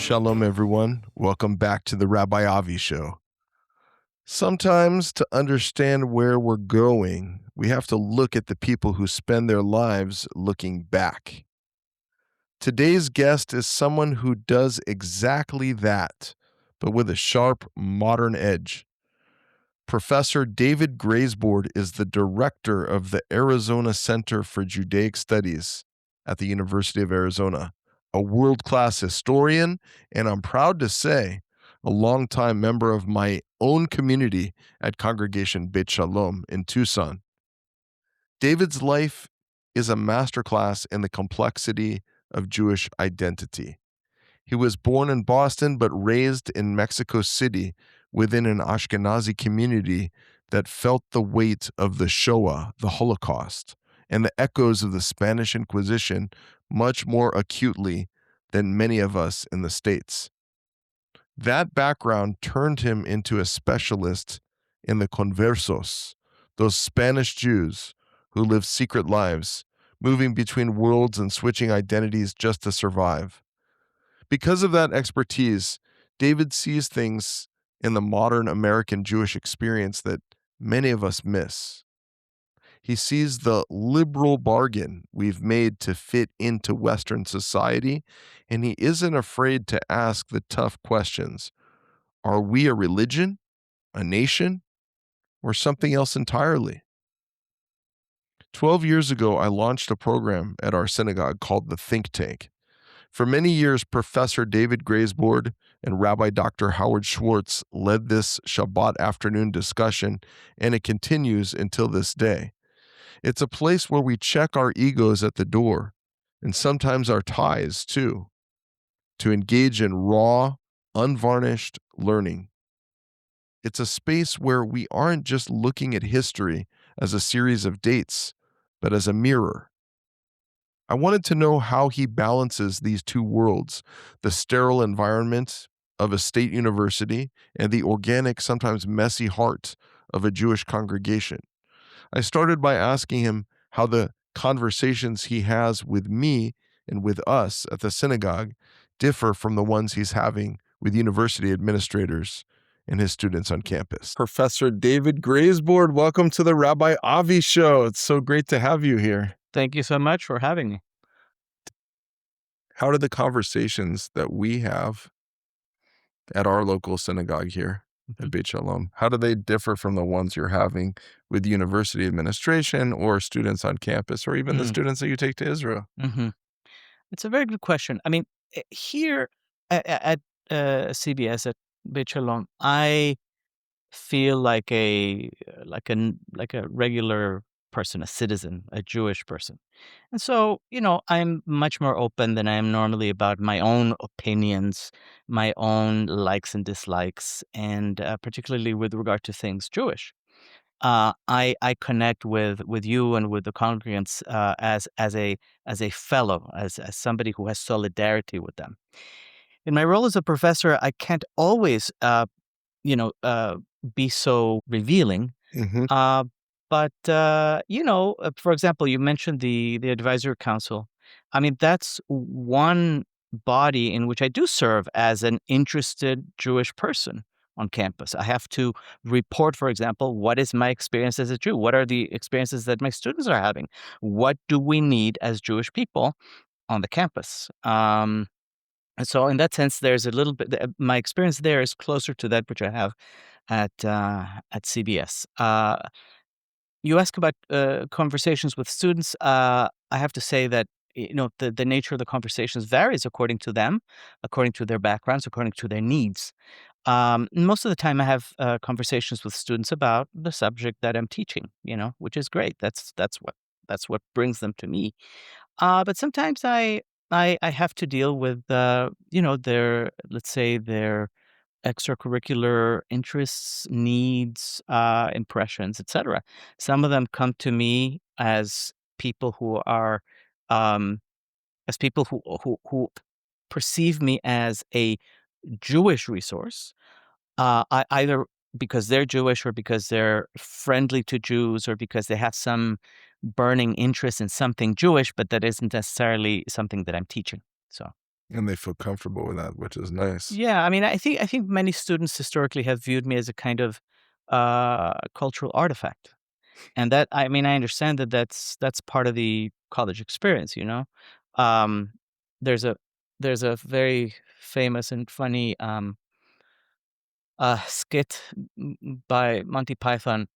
Shalom, everyone. Welcome back to the Rabbi Avi Show. Sometimes to understand where we're going, we have to look at the people who spend their lives looking back. Today's guest is someone who does exactly that, but with a sharp, modern edge. Professor David Graizbord is the director of the Arizona Center for Judaic Studies at the University of Arizona, a world-class historian, and I'm proud to say, a longtime member of my own community at Congregation Bet Shalom in Tucson. David's life is a masterclass in the complexity of Jewish identity. He was born in Boston but raised in Mexico City within an Ashkenazi community that felt the weight of the Shoah, the Holocaust, and the echoes of the Spanish Inquisition much more acutely than many of us in the States. That background turned him into a specialist in the conversos, those Spanish Jews who live secret lives, moving between worlds and switching identities just to survive. Because of that expertise, David sees things in the modern American Jewish experience that many of us miss. He sees the liberal bargain we've made to fit into Western society, and he isn't afraid to ask the tough questions. Are we a religion, a nation, or something else entirely? 12 years ago, I launched a program at our synagogue called the Think Tank. For many years, Professor David Graizbord and Rabbi Dr. Howard Schwartz led this Shabbat afternoon discussion, and it continues until this day. It's a place where we check our egos at the door, and sometimes our ties too, to engage in raw, unvarnished learning. It's a space where we aren't just looking at history as a series of dates, but as a mirror. I wanted to know how he balances these two worlds, the sterile environment of a state university and the organic, sometimes messy heart of a Jewish congregation. I started by asking him how the conversations he has with me and with us at the synagogue differ from the ones he's having with university administrators and his students on campus. Professor David Graizbord, welcome to the Rabbi Avi Show. It's so great to have you here. Thank you so much for having me. How do the conversations that we have at our local synagogue here at Bet Shalom, how do they differ from the ones you're having with university administration or students on campus or even the students that you take to Israel? It's a very good question. I mean, here at CBS at Bet Shalom, I feel like a regular person, a citizen, a Jewish person. And so, I'm much more open than I am normally about my own opinions, my own likes and dislikes, and particularly with regard to things Jewish. I connect with you and with the congregants as a fellow, as somebody who has solidarity with them. In my role as a professor, I can't always be so revealing. Uh, but for example, you mentioned the advisory council. I mean, that's one body in which I do serve as an interested Jewish person on campus. I have to report, for example, what is my experience as a Jew? What are the experiences that my students are having? What do we need as Jewish people on the campus? And so in that sense, there's a little bit, my experience there is closer to that which I have at CBS. You ask about conversations with students. I have to say that the nature of the conversations varies according to them, according to their backgrounds, according to their needs. Most of the time, I have conversations with students about the subject that I'm teaching. Which is great. That's what brings them to me. But sometimes I have to deal with their, let's say, their extracurricular interests, needs, impressions, etc. Some of them come to me as people who are as people who perceive me as a Jewish resource, either because they're Jewish or because they're friendly to Jews or because they have some burning interest in something Jewish, but that isn't necessarily something that I'm teaching. So And they feel comfortable with that, which is nice. Yeah, I mean, I think many students historically have viewed me as a kind of cultural artifact, and that I mean, I understand that that's part of the college experience. Um, there's a there's a very famous and funny skit by Monty Python,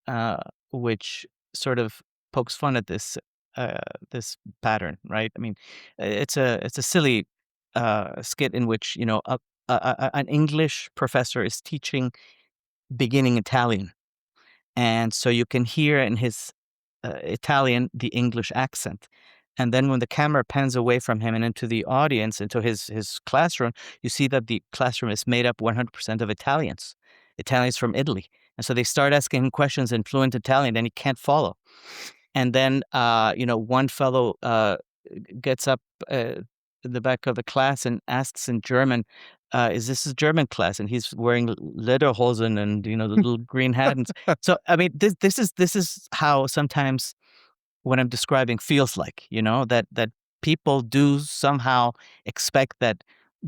uh, which sort of pokes fun at uh, this pattern, right? I mean, it's a silly skit in which an English professor is teaching beginning Italian, and so you can hear in his Italian the English accent. And then when the camera pans away from him and into the audience, into his classroom, you see that the classroom is made up 100% of Italians, Italians from Italy. And so they start asking him questions in fluent Italian, and he can't follow. And then, one fellow gets up in the back of the class and asks in German, "Is this a German class?" And he's wearing lederhosen and the little green hat. And so, I mean, this is how sometimes what I'm describing feels like. That people do somehow expect that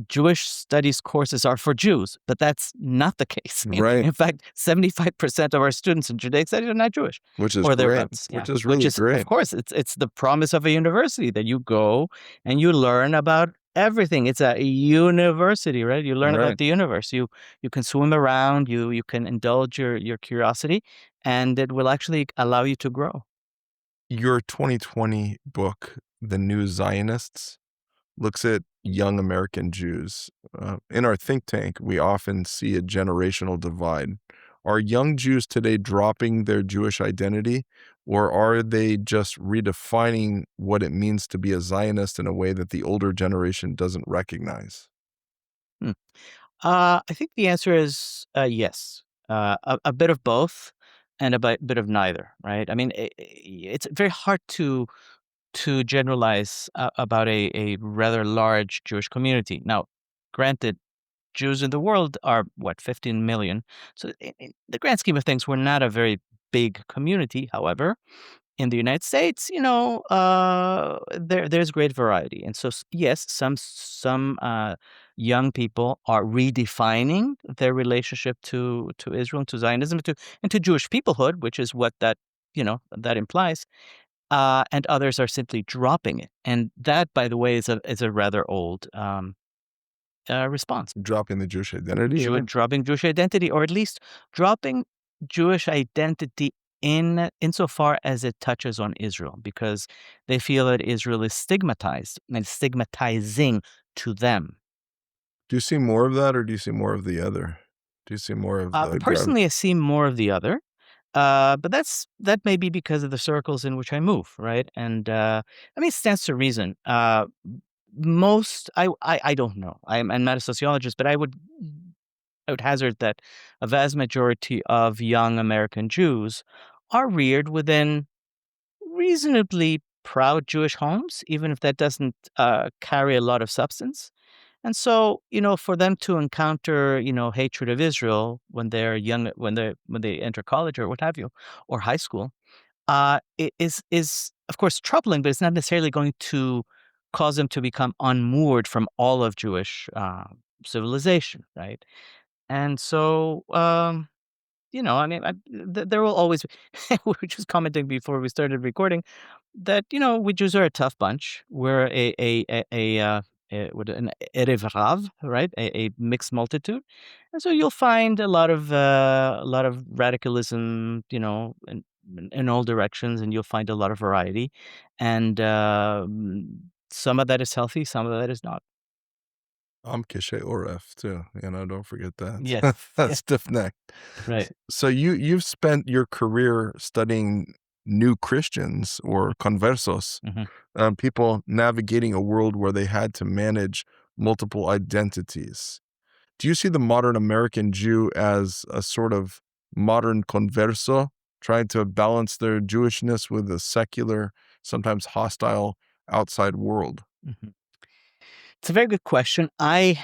Jewish studies courses are for Jews, but that's not the case. Right. In fact, 75% of our students in Judaic studies are not Jewish Which is or great. thereabouts. Yeah, Which is which really is, of great. course, it's the promise of a university that you go and you learn about everything. It's a university, right? You learn about Right. the universe. You can swim around. You can indulge your curiosity, and it will actually allow you to grow. Your 2020 book, The New Zionists, looks at young American Jews. In our think tank, we often see a generational divide. Are young Jews today dropping their Jewish identity, or are they just redefining what it means to be a Zionist in a way that the older generation doesn't recognize? Hmm. I think the answer is yes. A bit of both and a bit of neither, right? I mean, it's very hard to generalize about a rather large Jewish community. Now, granted, Jews in the world are what, 15 million. So, in the grand scheme of things, we're not a very big community. However, in the United States, there's great variety, and so yes, some young people are redefining their relationship to Israel and to Zionism and to Jewish peoplehood, which is what that implies. And others are simply dropping it, and that, by the way, is a rather old response. Dropping the Jewish identity, even? Dropping Jewish identity, or at least dropping Jewish identity insofar as it touches on Israel, because they feel that Israel is stigmatized and stigmatizing to them. Do you see more of that, or do you see more of the other? Do you see more of the Personally, I see more of the other, but that may be because of the circles in which I move, right? And I mean, it stands to reason. Most I don't know. I'm not a sociologist, but I would hazard that a vast majority of young American Jews are reared within reasonably proud Jewish homes, even if that doesn't carry a lot of substance. And so, for them to encounter, hatred of Israel when they're young, when they enter college or what have you, or high school, it is of course troubling, but it's not necessarily going to cause them to become unmoored from all of Jewish civilization, right? And so, I mean, there will always be, we were just commenting before we started recording that, we Jews are a tough bunch. We're an Erev Rav, right? A mixed multitude. And so you'll find a lot of radicalism, in all directions, and you'll find a lot of variety. And some of that is healthy, some of that is not. Am Kishe Oref too, don't forget Yes. that. Yeah. Stiff-necked. Right. So you've spent your career studying new Christians or conversos, Hmm. people navigating a world where they had to manage multiple identities. Do you see the modern American Jew as a sort of modern converso, trying to balance their Jewishness with a secular, sometimes hostile outside world? Hmm. It's a very good question. I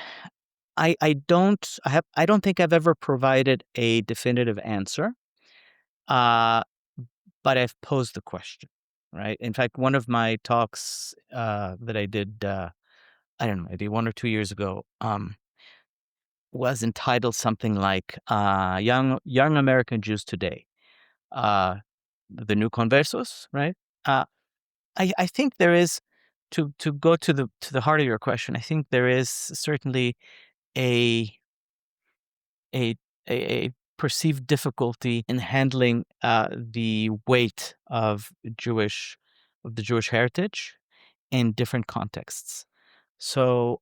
don't think I've ever provided a definitive answer, uh, but I've posed the question, right? In fact, one of my talks that I did I don't know, maybe 1 or 2 years ago, was entitled something like "Young American Jews Today," uh, the new conversos, right? Uh, I think there is, to go to the heart of your question. I think there is certainly a a a perceived difficulty in handling the weight Jewish of the Jewish heritage in different contexts. So,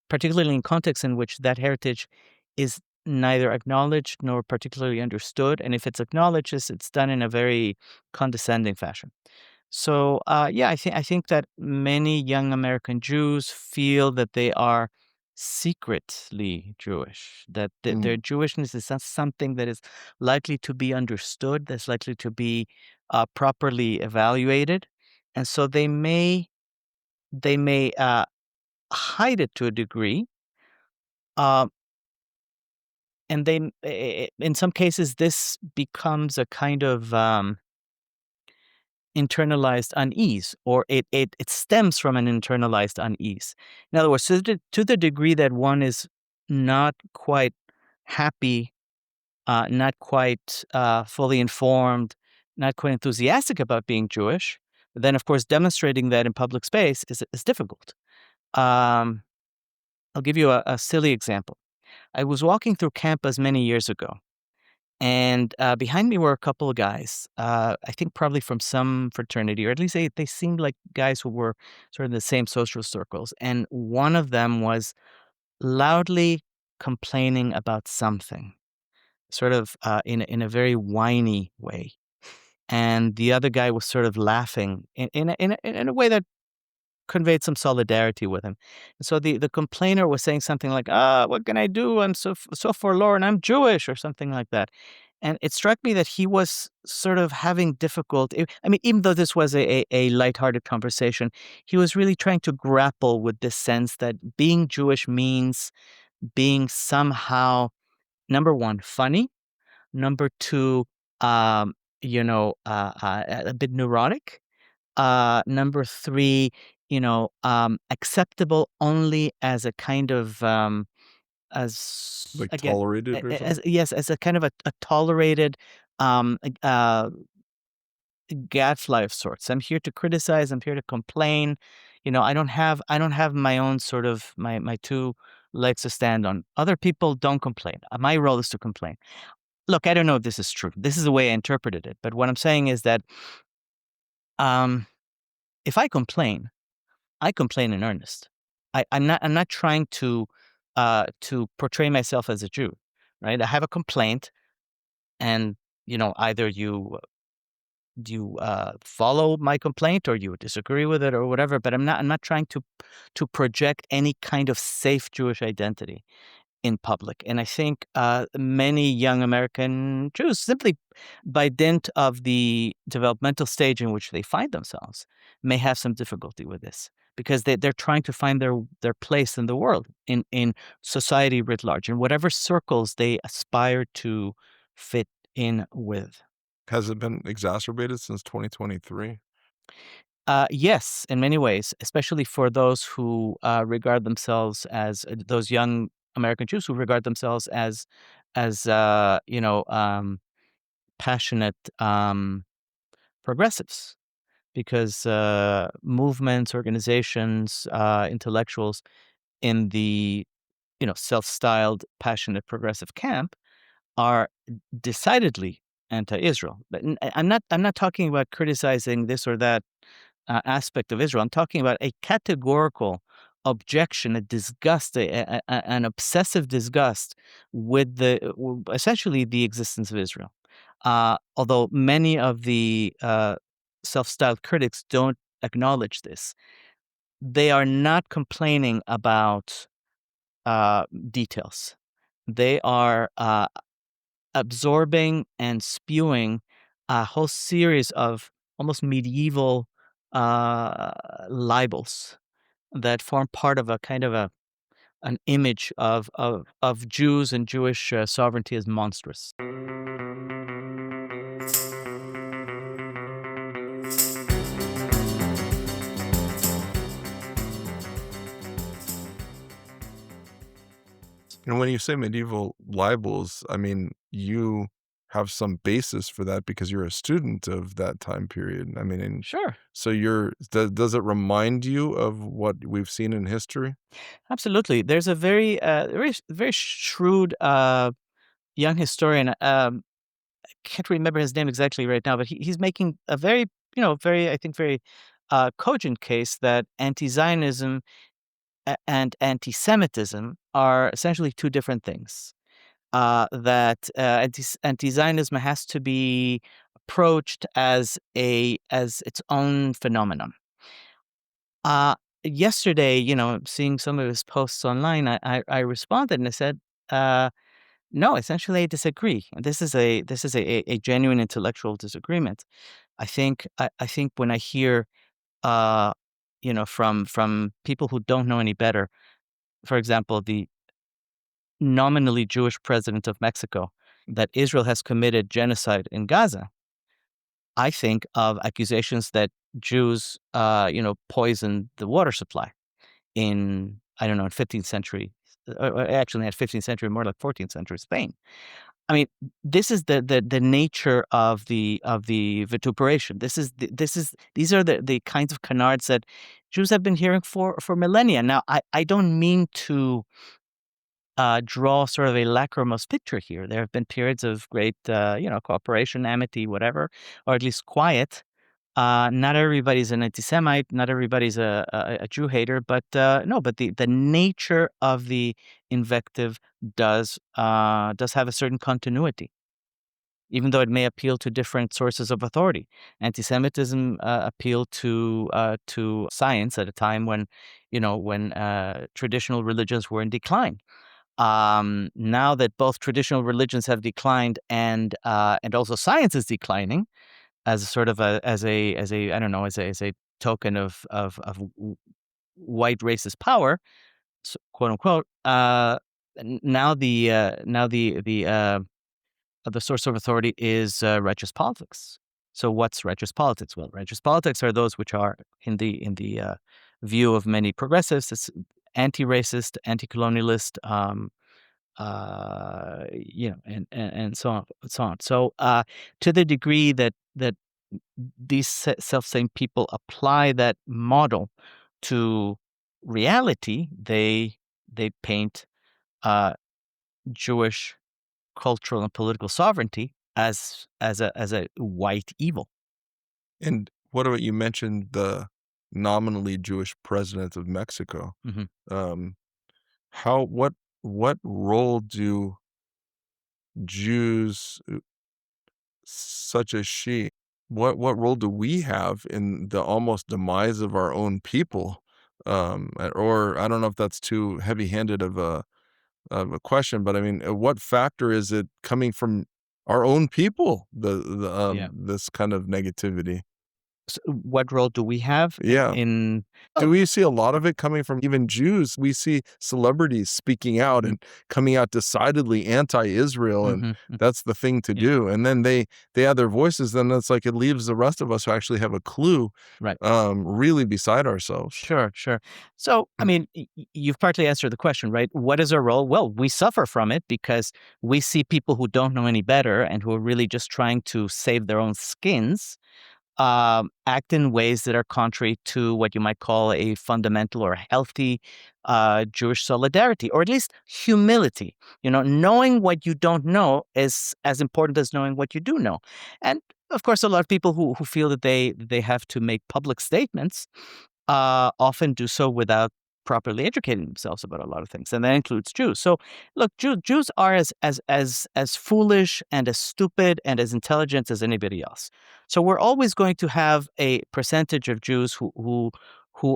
particularly in contexts in which that heritage is neither acknowledged nor particularly understood, and if it's acknowledged, it's done in a very condescending fashion. So, yeah, I think that many young American Jews feel that they are secretly Jewish, that Mm. their Jewishness is not something that is likely to be understood, that's likely to be properly evaluated, and so they may hide it to a degree, uh, and in some cases this becomes a kind of internalized unease, or it stems from an internalized unease. In other words, to the degree that one is not quite happy, not quite fully informed, not quite enthusiastic about being Jewish, then of course demonstrating that in public space is difficult. Um, I'll give you a silly example. I was walking through campus many years ago, and behind me were a couple of guys, I think probably from some fraternity, or at least they seemed like guys who were sort of in the same social circles. And one of them was loudly complaining about something, sort of in a very whiny way. And the other guy was sort of laughing in a way that conveyed some solidarity with him. And so the complainer was saying something like, what can I do? I'm so forlorn. I'm Jewish," or something like that. And it struck me that he was sort of having difficulty. I mean, even though this was a lighthearted conversation, he was really trying to grapple with this sense that being Jewish means being somehow, number one, funny, number two, um, a bit neurotic, number three, acceptable only as a kind of, as Like again, tolerated or as something? yes, as a kind of a tolerated, gadfly of sorts. I'm here to criticize. I'm here to complain. I don't have my own sort of my two legs to stand on. Other people don't complain. My role is to complain. Look, I don't know if this is true. This is the way I interpreted it. But what I'm saying is that, um, if I complain in earnest. I'm not trying to portray myself as a Jew, right? I have a complaint, and either you follow my complaint or you disagree with it or whatever. But I'm not trying to project any kind of safe Jewish identity in public. And I think many young American Jews, simply by dint of the developmental stage in which they find themselves, may have some difficulty with this because they're trying to find their place in the world, in society writ large, in whatever circles they aspire to fit in with. Has it been exacerbated since 2023? Yes, in many ways, especially for those who regard themselves as those young American Jews who regard themselves as passionate progressives, because movements, organizations, intellectuals in the self-styled passionate progressive camp are decidedly anti-Israel. But I'm not talking about criticizing this or that aspect of Israel. I'm talking about a categorical objection, a disgust, an obsessive disgust with essentially the existence of Israel. Although many of the self-styled critics don't acknowledge this, they are not complaining about details. They are absorbing and spewing a whole series of almost medieval uh, libels that form part of a kind of an image of Jews and Jewish sovereignty as monstrous. And when you say medieval libels, I mean, you have some basis for that because you're a student of that time period. I mean, and Sure. so does it remind you of what we've seen in history? Absolutely. There's a very shrewd young historian. Can't remember his name exactly right now, but he's making a very, very, I think, very cogent case that anti-Zionism and anti-Semitism are essentially two different things. That anti-Zionism has to be approached as its own phenomenon. Uh, Yesterday, seeing some of his posts online, I responded and I said, no, essentially I disagree. This is a genuine intellectual disagreement. I think when I hear from people who don't know any better, for example, the nominally Jewish president of Mexico, that Israel has committed genocide in Gaza, I think of accusations that Jews, poisoned the water supply in, I don't know, in 15th century, or actually not 15th century, more like 14th century Spain. I mean, this is the nature of the vituperation. These are the kinds of canards that Jews have been hearing for millennia. Now, I don't mean to draw sort of a lachrymose picture here. There have been periods of great, cooperation, amity, whatever, or at least quiet. Not everybody's an anti-Semite. Not everybody's a Jew hater. But no, but the nature of the invective does have a certain continuity, even though it may appeal to different sources of authority. Anti-Semitism appealed to science at a time when traditional religions were in decline. Now that both traditional religions have declined and also science is declining as a sort of as a I don't know, as a token of white racist power, quote unquote. Now the source of authority is righteous politics. So what's righteous politics? Well, righteous politics are those which are in the view of many progressives, it's anti-racist, anti-colonialist, and so on, and so on. So, to the degree that these self-same people apply that model to reality, they paint uh, Jewish cultural and political sovereignty as a white evil. And what about you mentioned the nominally Jewish president of Mexico? Mhm. Um, how what role do Jews such as she what role do we have in the almost demise of our own people? Or I don't know if that's too heavy-handed of a question, but I mean, what factor is it coming from our own people, Yeah. this kind of negativity? What role do we have Yeah. in Do Oh, we see a lot of it coming from even Jews? We see celebrities speaking out mhm, and coming out decidedly anti-Israel, and mhm, mhm, that's the thing to yeah, do, and then they add their voices, then it's like it leaves the rest of us who actually have a clue, right. really beside ourselves. Sure, sure. So, I mean, you've partly answered the question, right? What is our role? Well, we suffer from it because we see people who don't know any better and who are really just trying to save their own skins, act in ways that are contrary to what you might call a fundamental or healthy Jewish solidarity, or at least humility. Knowing what you don't know is as important as knowing what you do know. And of course, a lot of people who feel that they have to make public statements often do so without properly educating themselves about a lot of things, and that includes Jews. So, look, Jews are as foolish and as stupid and as intelligent as anybody else. So, we're always going to have a percentage of Jews who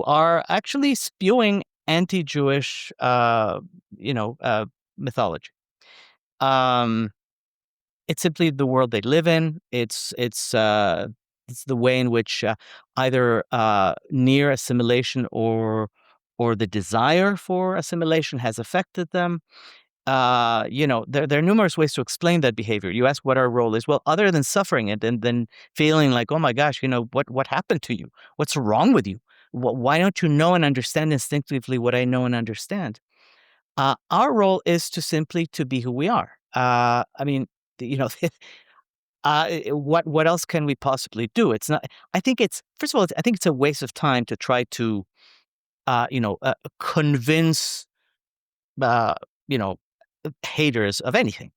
are actually spewing anti-Jewish, mythology. Um, it's simply the world they live in. It's the way in which either near assimilation or the desire for assimilation has affected them. There are numerous ways to explain that behavior. You ask what our role is. Well, other than suffering it and then feeling like, oh my gosh, what happened to you? What's wrong with you? Why don't you know and understand instinctively what I know and understand? Our role is to simply to be who we are. I mean, you know, what else can we possibly do? It's not. I think it's first of all, I think it's a waste of time to try to convince uh, you know haters of anything.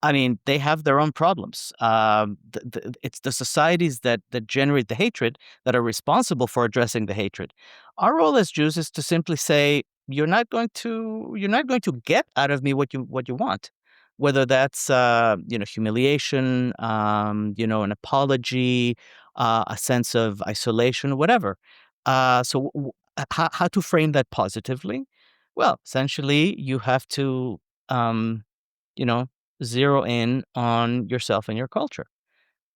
I mean, they have their own problems. It's the societies that generate the hatred that are responsible for addressing the hatred. Our role as Jews is to simply say, you're not going to get out of me what you want, whether that's humiliation, an apology, a sense of isolation, whatever. How to frame that positively? Well, essentially, you have to. Um, you know, zero in on yourself and your culture.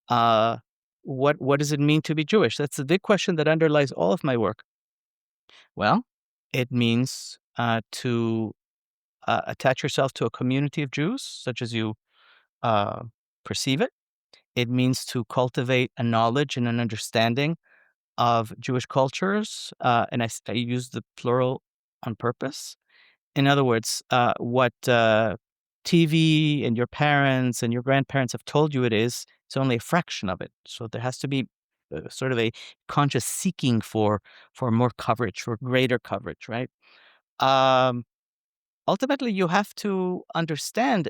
Uh, what does it mean to be Jewish? That's the big question that underlies all of my work. Well, it means to attach yourself to a community of Jews, such as you uh, perceive it. It means to cultivate a knowledge and an understanding of Jewish cultures, and I use the plural on purpose. In other words, what TV and your parents and your grandparents have told you it's only a fraction of it. So there has to be sort of a conscious seeking for more coverage, for greater coverage, right? Um, Ultimately, you have to understand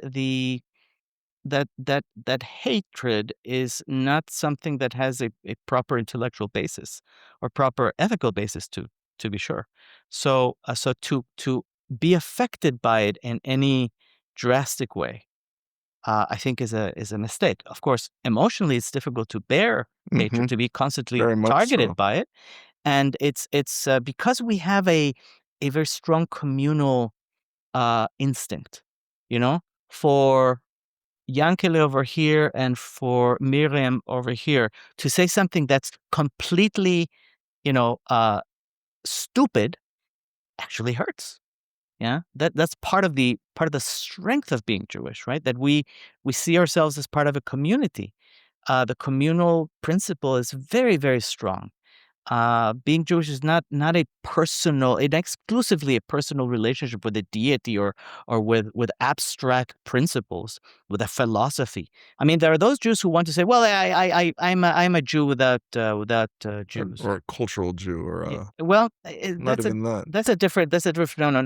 that hatred is not something that has a proper intellectual basis or proper ethical basis to be sure. So to be affected by it in any drastic way, I think is a mistake. Of course, emotionally, it's difficult to bear hatred, Mhm. to be constantly Very much targeted so. by it, and it's because we have a very strong communal instinct, you know, for Yankele over here and for Miriam over here to say something that's completely, you know, uh, stupid actually hurts. Yeah, that's part of the strength of being Jewish, right? That we see ourselves as part of a community. The communal principle is very, very strong. Being Jewish is not a personal, it exclusively a personal relationship with a deity or with abstract principles, with a philosophy. I mean, there are those Jews who want to say, "Well, I'm a Jew without Jews." Or a cultural Jew or Yeah, a well, not even that. that's a different.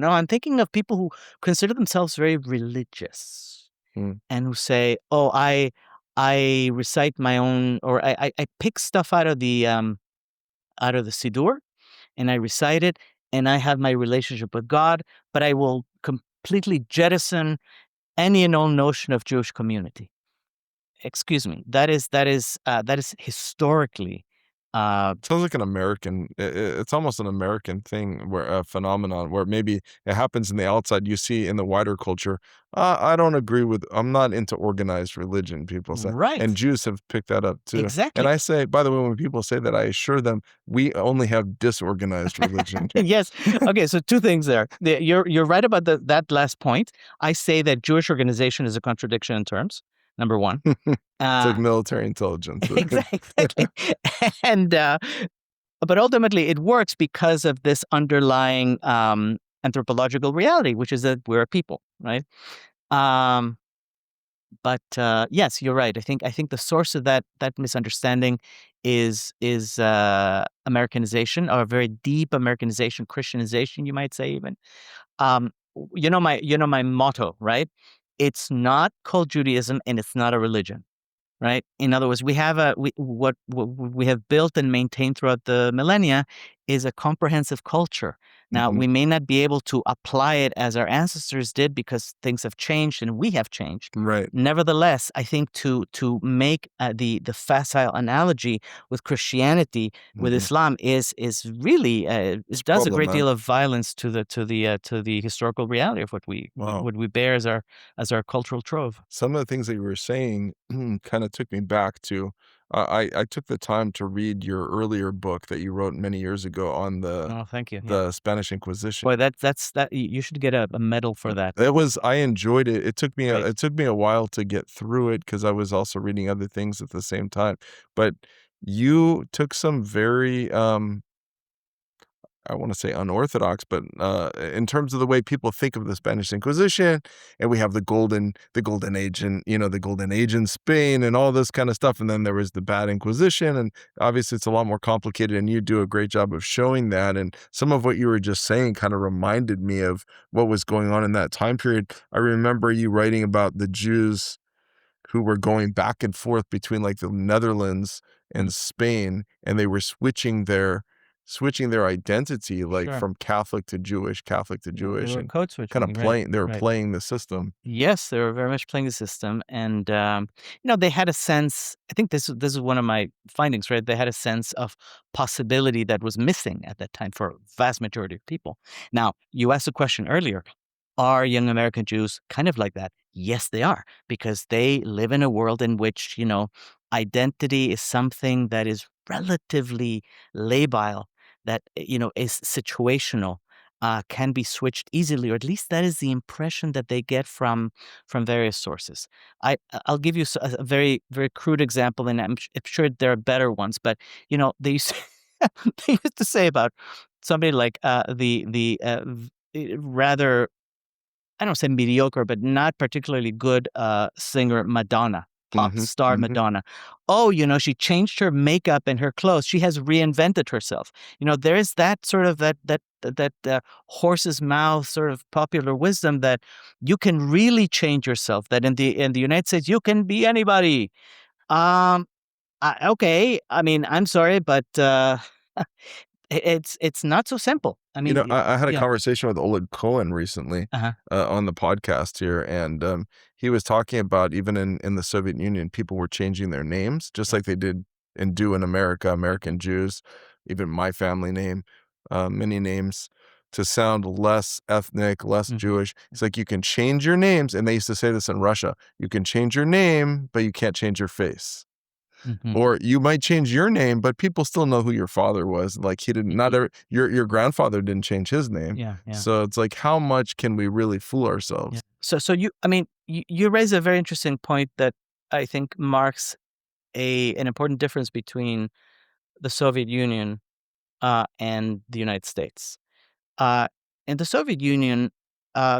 No. I'm thinking of people who consider themselves very religious Mm. and who say, "Oh, I recite my own, or I pick stuff out of the Siddur, and I recite it, and I have my relationship with God, but I will completely jettison any and all notion of Jewish community." Excuse me. That is historically. Sounds like an American it's almost an American thing where a phenomenon where maybe it happens in the outside, you see in the wider culture, I don't agree with I'm not into organized religion," people say, and Right. Jews have picked that up too, and Exactly. I say by the way, when people say that, I assure them, we only have disorganized religion. Yes. Okay. So two things there. You're right about that last point. I say that Jewish organization is a contradiction in terms. Number one. It's like Uh, military intelligence. exactly. And but ultimately, it works because of this underlying anthropological reality, which is that we're a people, right? Um, but yes, you're right. I think the source of that misunderstanding is Americanization, or very deep Americanization, Christianization, you might say even. You know my motto, right? It's not called Judaism, and it's not a religion. Right? In other words, we have what we have built and maintained throughout the millennia is a comprehensive culture. Now, Mhm. we may not be able to apply it as our ancestors did because things have changed and we have changed. Right. Nevertheless, I think to make the facile analogy with Christianity, with Mhm. Islam, is really It's it does a great deal problematic. of violence to the historical reality of what we Wow. what we bear as our cultural trove. Some of the things that you were saying kind of took me back to I took the time to read your earlier book that you wrote many years ago on Oh, thank you. Yeah. the Spanish Inquisition. Boy, you should get a medal for that. It was I enjoyed it. Great. It took me a while to get through it because I was also reading other things at the same time. But you took some very I want to say unorthodox, but in terms of the way people think of the Spanish Inquisition, and we have the golden age, and the golden age in Spain, and all this kind of stuff, and then there was the bad Inquisition, and obviously it's a lot more complicated, and you do a great job of showing that. And some of what you were just saying kind of reminded me of what was going on in that time period. I remember you writing about the Jews who were going back and forth between like the Netherlands and Spain, and they were switching their identity, like Sure. from Catholic to Jewish, They were and code kind of switching, right? they were Right. playing the system. Yes, they were very much playing the system, and they had a sense. I think this is one of my findings, right? They had a sense of possibility that was missing at that time for a vast majority of people. Now, you asked a question earlier: are young American Jews kind of like that? Yes, they are, because they live in a world in which identity is something that is relatively labile, that is situational, can be switched easily, or at least that is the impression that they get from various sources. I'll give you a very very crude example, and I'm sure there are better ones, but they used they used to say about somebody like rather, I don't say mediocre, but not particularly good singer Madonna, pop Mhm, star mhm. Madonna. Oh, she changed her makeup and her clothes. She has reinvented herself. There is that sort of that horse's mouth sort of popular wisdom that you can really change yourself. That in the United States you can be anybody. Um, okay. I mean, I'm sorry, but it's not so simple. I mean, I had a yeah. conversation with Oleg Cohen recently, Uh-huh. on the podcast here, and he was talking about even in the Soviet Union, people were changing their names just like they did and do in America, American Jews, even my family name, many names, to sound less ethnic, less Mhm. Jewish. It's like you can change your names, and they used to say this in Russia, you can change your name, but you can't change your face. Mhm. Or you might change your name, but people still know who your father was. Like he didn't, Y not y every, your grandfather didn't change his name. Yeah, yeah. So it's like, how much can we really fool Yeah. ourselves? So I mean, you raise a very interesting point that I think marks an important difference between the Soviet Union and the United States. Uh, in the Soviet Union,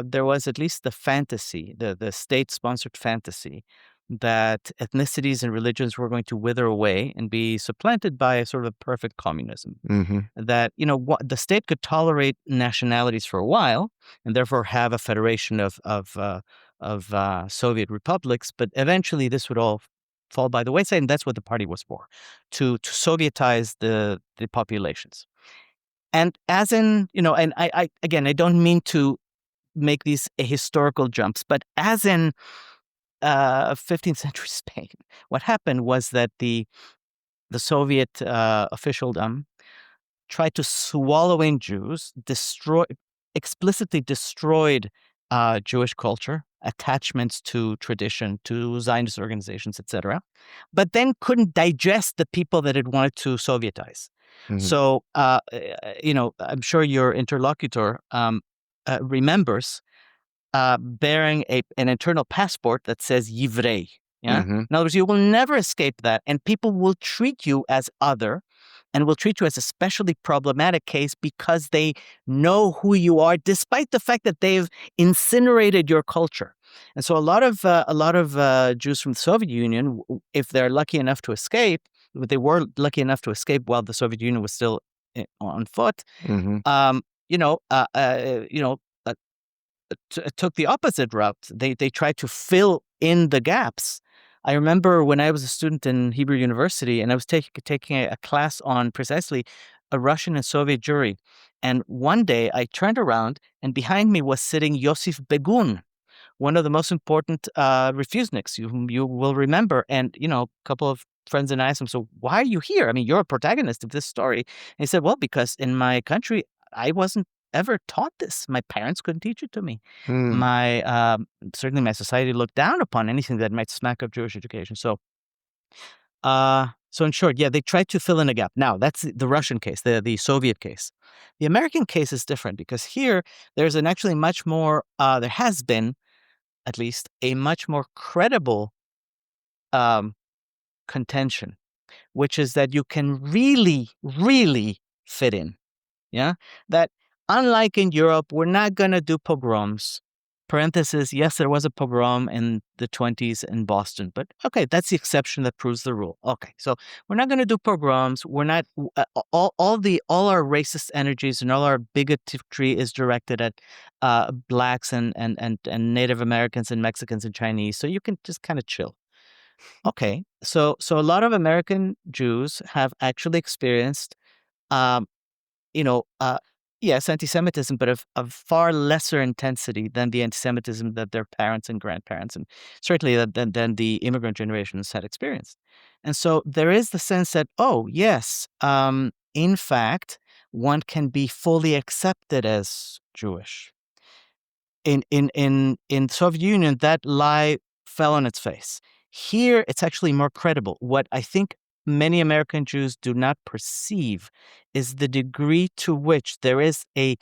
there was at least the fantasy, the state-sponsored fantasy, that ethnicities and religions were going to wither away and be supplanted by a sort of perfect communism. Mhm, That the state could tolerate nationalities for a while, and therefore have a federation of Soviet republics, but eventually this would all fall by the wayside, and that's what the party was for, to Sovietize the populations. And as in, and I again, I don't mean to make these historical jumps, but as in 15th century Spain, what happened was that the Soviet officialdom tried to swallow in Jews, explicitly destroyed Jewish culture, attachments to tradition, to Zionist organizations, etc., but then couldn't digest the people that it wanted to Sovietize. mhm, So, I'm sure your interlocutor remembers bearing an internal passport that says Yivrei. Yeah. mhm, In other words, you will never escape that, and people will treat you as other, and will treat you as a especially problematic case because they know who you are, despite the fact that they've incinerated your culture. And so, a lot of Jews from the Soviet Union, if they're lucky enough to escape, if they were lucky enough to escape while the Soviet Union was still on foot, mhm, um, you know, uh, uh, you know, uh, took the opposite route. They tried to fill in the gaps. I remember when I was a student in Hebrew University, and I was taking a class on precisely a Russian and Soviet Jewry. And one day I turned around, and behind me was sitting Yosif Begun, one of the most important refuseniks whom you will remember. And a couple of friends and I asked him, "So why are you here? I mean, you're a protagonist of this story." And he said, "Well, because in my country, I wasn't ever taught this. My parents couldn't teach it to me. mm. My certainly my society looked down upon anything that might smack of Jewish education." So in short, yeah, they tried to fill in a gap. Now that's the Russian case, the Soviet case. The American case is different because here there's an actually much more. There has been at least a much more credible um, contention, which is that you can really, really fit in. Yeah, that unlike in Europe, we're not going to do pogroms. Parenthesis, yes, there was a pogrom in the 20s in Boston, but okay, that's the exception that proves the rule. Okay, so we're not going to do pogroms. We're not all our racist energies and all our bigotry is directed at blacks and Native Americans and Mexicans and Chinese. So you can just kind of chill. Okay, so a lot of American Jews have actually experienced um, you know, yes, anti-Semitism, but of far lesser intensity than the anti-Semitism that their parents and grandparents, and certainly than the immigrant generations had experienced. And so there is the sense that, oh, yes, in fact, one can be fully accepted as Jewish. In Soviet Union, that lie fell on its face. Here, it's actually more credible. What I think many American Jews do not perceive is the degree to which there is a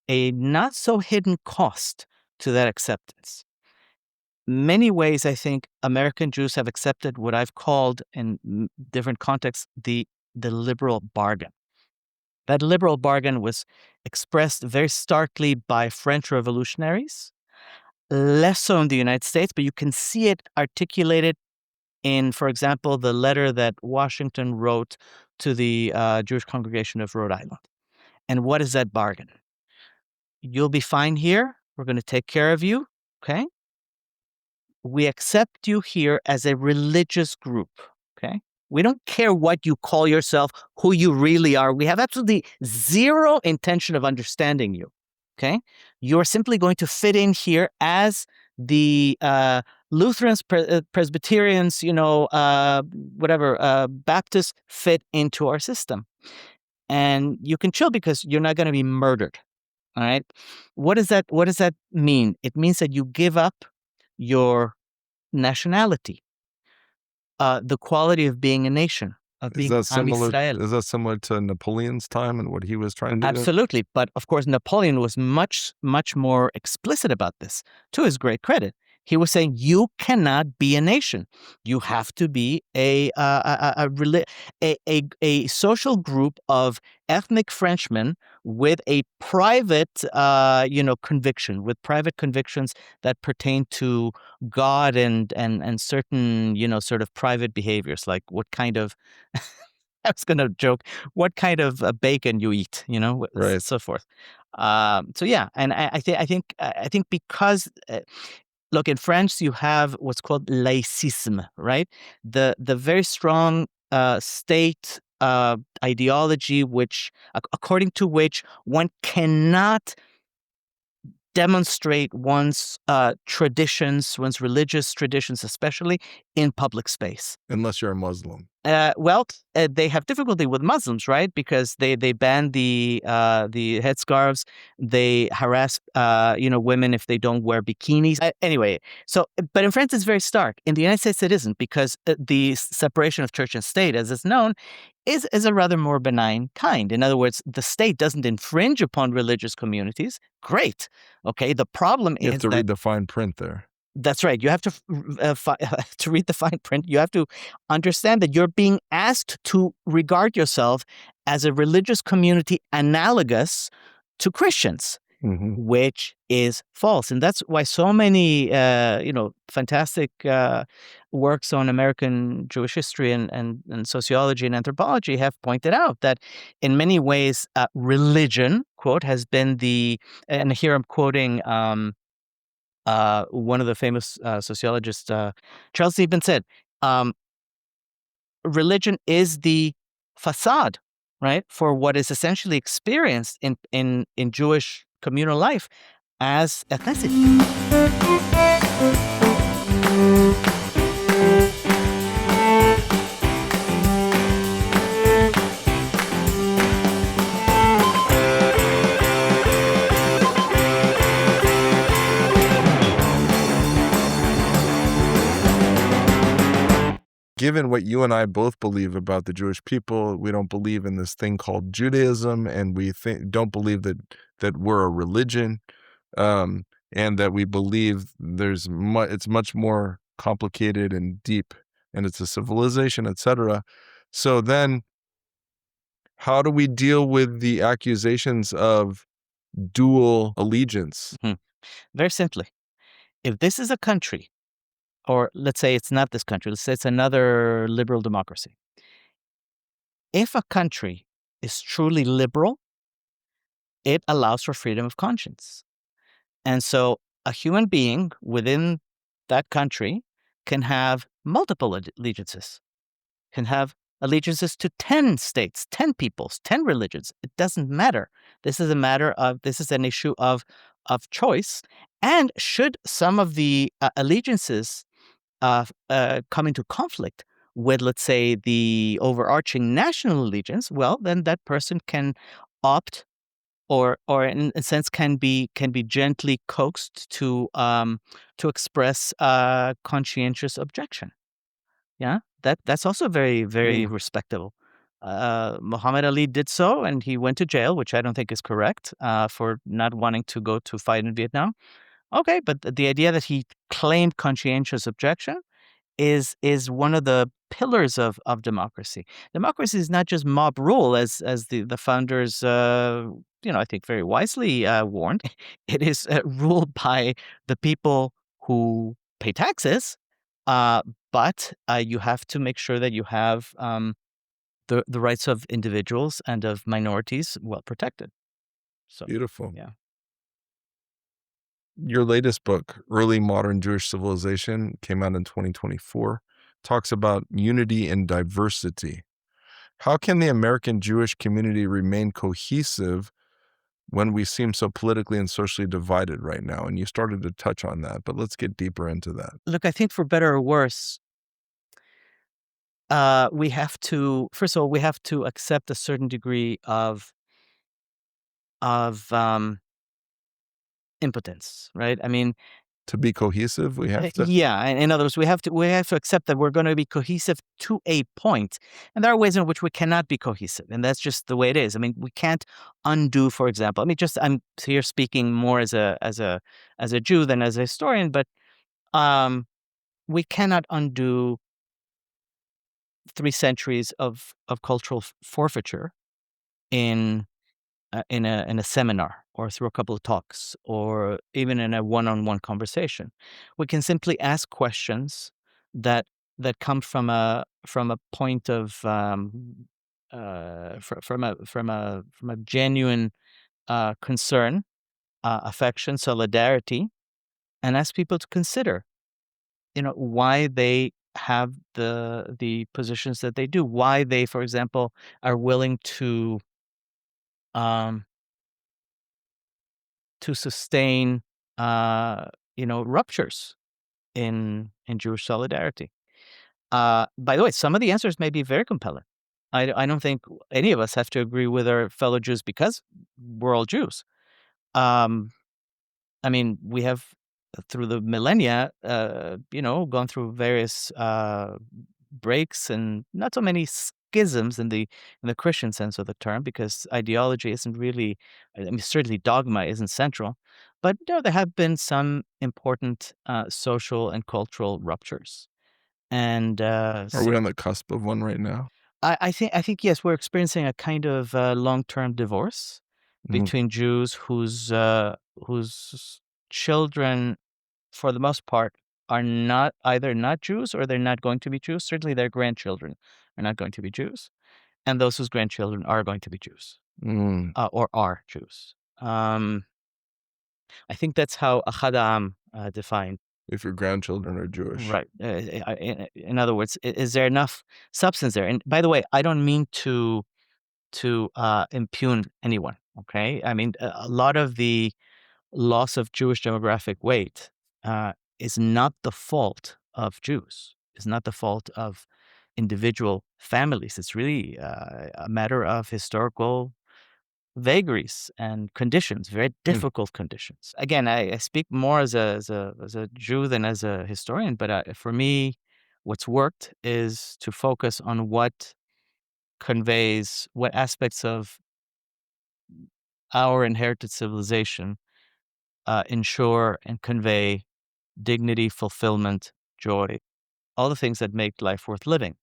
not so hidden cost to that acceptance. Many ways, I think American Jews have accepted what I've called in different contexts the liberal bargain. That liberal bargain was expressed very starkly by French revolutionaries, less so in the United States, but you can see it articulated in, for example, the letter that Washington wrote to the Jewish congregation of Rhode Island. And what is that bargain? You'll be fine here. We're going to take care of you. Okay. We accept you here as a religious group. Okay. We don't care what you call yourself, who you really are. We have absolutely zero intention of understanding you. Okay. You're simply going to fit in here as the Lutherans, Presbyterians, Baptists fit into our system. And you can chill because you're not going to be murdered. All right. What does that mean? It means that you give up your nationality, the quality of being a nation, of Is being that Am similar? Israel. Is that similar to Napoleon's time and what he was trying to do? Absolutely. But of course, Napoleon was much, much more explicit about this, to his great credit. He was saying, you cannot be a nation. You have to be a social group of ethnic Frenchmen with a private, conviction, with private convictions that pertain to God and certain, sort of private behaviors, like what kind of I was going to joke, what kind of bacon you eat, Right. so forth. So yeah, and I think because look, in France you have what's called laïcisme, right? The very strong state ideology, which according to which one cannot demonstrate one's traditions, one's religious traditions, especially in public space. Unless you're a Muslim. They have difficulty with Muslims, right? Because they ban the headscarves. They harass women if they don't wear bikinis. Anyway, but in France it's very stark. In the United States it isn't, because the separation of church and state, as it's known, is a rather more benign kind. In other words, the state doesn't infringe upon religious communities. Great. Okay. The problem You have is to that read the fine print there. that's right. You have to to read the fine print. You have to understand that you're being asked to regard yourself as a religious community analogous to Christians, which is false. And that's why so many, fantastic works on American Jewish history and sociology and anthropology have pointed out that in many ways, religion, quote, has been and here I'm quoting one of the famous sociologists, Charles Siebman, said, religion is the facade, right, for what is essentially experienced in Jewish communal life as ethnicity. Given what you and I both believe about the Jewish people, we don't believe in this thing called Judaism, and we don't believe that we're a religion, and that we believe it's much more complicated and deep, and it's a civilization, etc. So then How do we deal with the accusations of dual allegiance? Very simply, if this is a country, or let's say it's not this country, let's say it's another liberal democracy. If a country is truly liberal, it allows for freedom of conscience. And so a human being within that country can have multiple allegiances, can have allegiances to 10 states, 10 peoples, 10 religions. It doesn't matter. This is an issue of choice. And should some of the allegiances come into conflict with, let's say, the overarching national allegiance, well, then that person can opt, or in a sense can be gently coaxed to express conscientious objection. Yeah, that's also very, very Ooh, respectable. Muhammad Ali did so, and he went to jail, which I don't think is correct, for not wanting to go to fight in Vietnam. Okay, but the idea that he claimed conscientious objection is one of the pillars of democracy. Democracy is not just mob rule, as the founders, I think very wisely warned. It is ruled by the people who pay taxes, uh, but you have to make sure that you have the rights of individuals and of minorities well protected. So, beautiful. yeah. Your latest book, Early Modern Jewish Civilization, came out in 2024, talks about unity and diversity. How can the American Jewish community remain cohesive when we seem so politically and socially divided right now? And you started to touch on that, but let's get deeper into that. Look, I think for better or worse, we have to first of all we have to accept a certain degree of impotence, right? I mean, To be cohesive, we have to. yeah. In other words, we have to accept that we're going to be cohesive to a point, and there are ways in which we cannot be cohesive, and that's just the way it is. I mean, we can't undo, for example. I mean, just I'm here speaking more as a Jew than as a historian, but um, we cannot undo 3 centuries of cultural forfeiture in in a seminar or through a couple of talks or even in a one-on-one conversation. We can simply ask questions that come from a point of from a genuine concern, affection, solidarity, and ask people to consider, why they have the positions that they do, why they, for example, are willing um, to sustain, ruptures in Jewish solidarity. By the way, some of the answers may be very compelling. I don't think any of us have to agree with our fellow Jews because we're all Jews. Um, I mean, we have through the millennia, gone through various breaks and not so many schisms in the Christian sense of the term, because ideology isn't really, I mean, certainly dogma isn't central, but there have been some important social and cultural ruptures, and Are we on the cusp of one right now? I think yes, we're experiencing a kind of long-term divorce Mhm. between Jews whose children, for the most part, are not either not Jews or they're not going to be Jews. Certainly, their grandchildren are not going to be Jews, and those whose grandchildren are going to be Jews, Mm, or are Jews. I think that's how Ahad Ha'am defined. if your grandchildren are Jewish. Right. In other words, is there enough substance there? And by the way, I don't mean to impugn anyone. Okay, I mean a lot of the loss of Jewish demographic weight is not the fault of Jews. It's not the fault of individual families. It's really a matter of historical vagaries and conditions, very Mm. difficult conditions. Again, I speak more as a Jew than as a historian, but for me, what's worked is to focus on what aspects of our inherited civilization ensure and convey dignity, fulfillment, joy, all the things that make life worth living,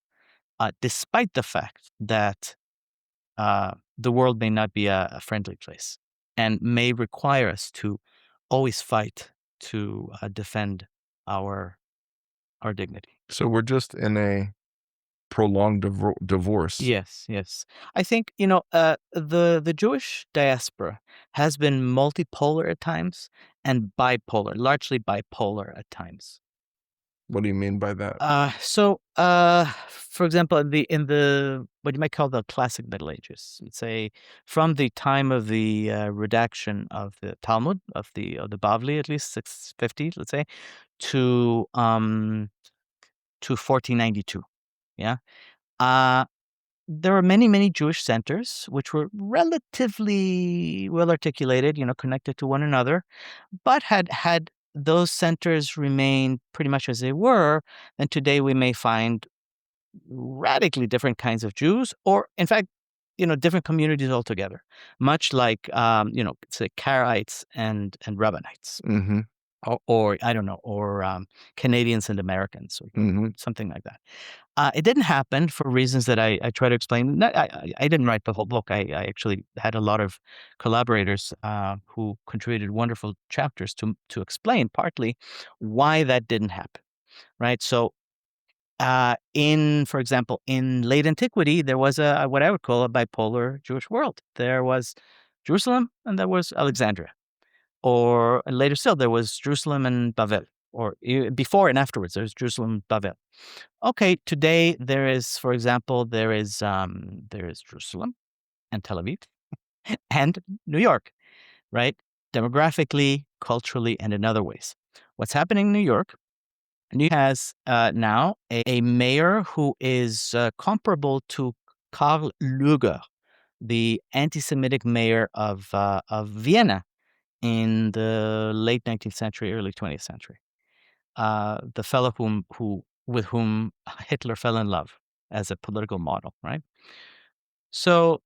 despite the fact that the world may not be a friendly place and may require us to always fight to defend our dignity. So we're just in a prolonged divorce. Yes, yes. I think, the Jewish diaspora has been multipolar at times and bipolar, largely bipolar at times. What do you mean by that? For example, in the what you might call the classic Middle Ages, let's say from the time of the redaction of the Talmud of the Bavli, at least 650, let's say, to 1492. Yeah. Uh, there were many, many Jewish centers which were relatively well articulated, connected to one another, but had those centers remained pretty much as they were, then today we may find radically different kinds of Jews, or in fact, different communities altogether, much like say Karaites and Rabbinites, Mm-hmm. or I don't know, or Canadians and Americans, or Mm-hmm. something like that. It didn't happen for reasons that I try to explain. I didn't write the whole book. I actually had a lot of collaborators who contributed wonderful chapters to explain partly why that didn't happen. Right. So, for example, in late antiquity, there was what I would call a bipolar Jewish world. There was Jerusalem and there was Alexandria, or later still there was Jerusalem and Babel, or before and afterwards there's Jerusalem, Babel. Okay, today there is, for example, there is Jerusalem and Tel Aviv and New York, right? Demographically, culturally, and in other ways. What's happening in New York? New York has now a mayor who is comparable to Karl Lueger, the anti-Semitic mayor of Vienna in the late 19th century, early 20th century. The fellow with whom Hitler fell in love as a political model, right? So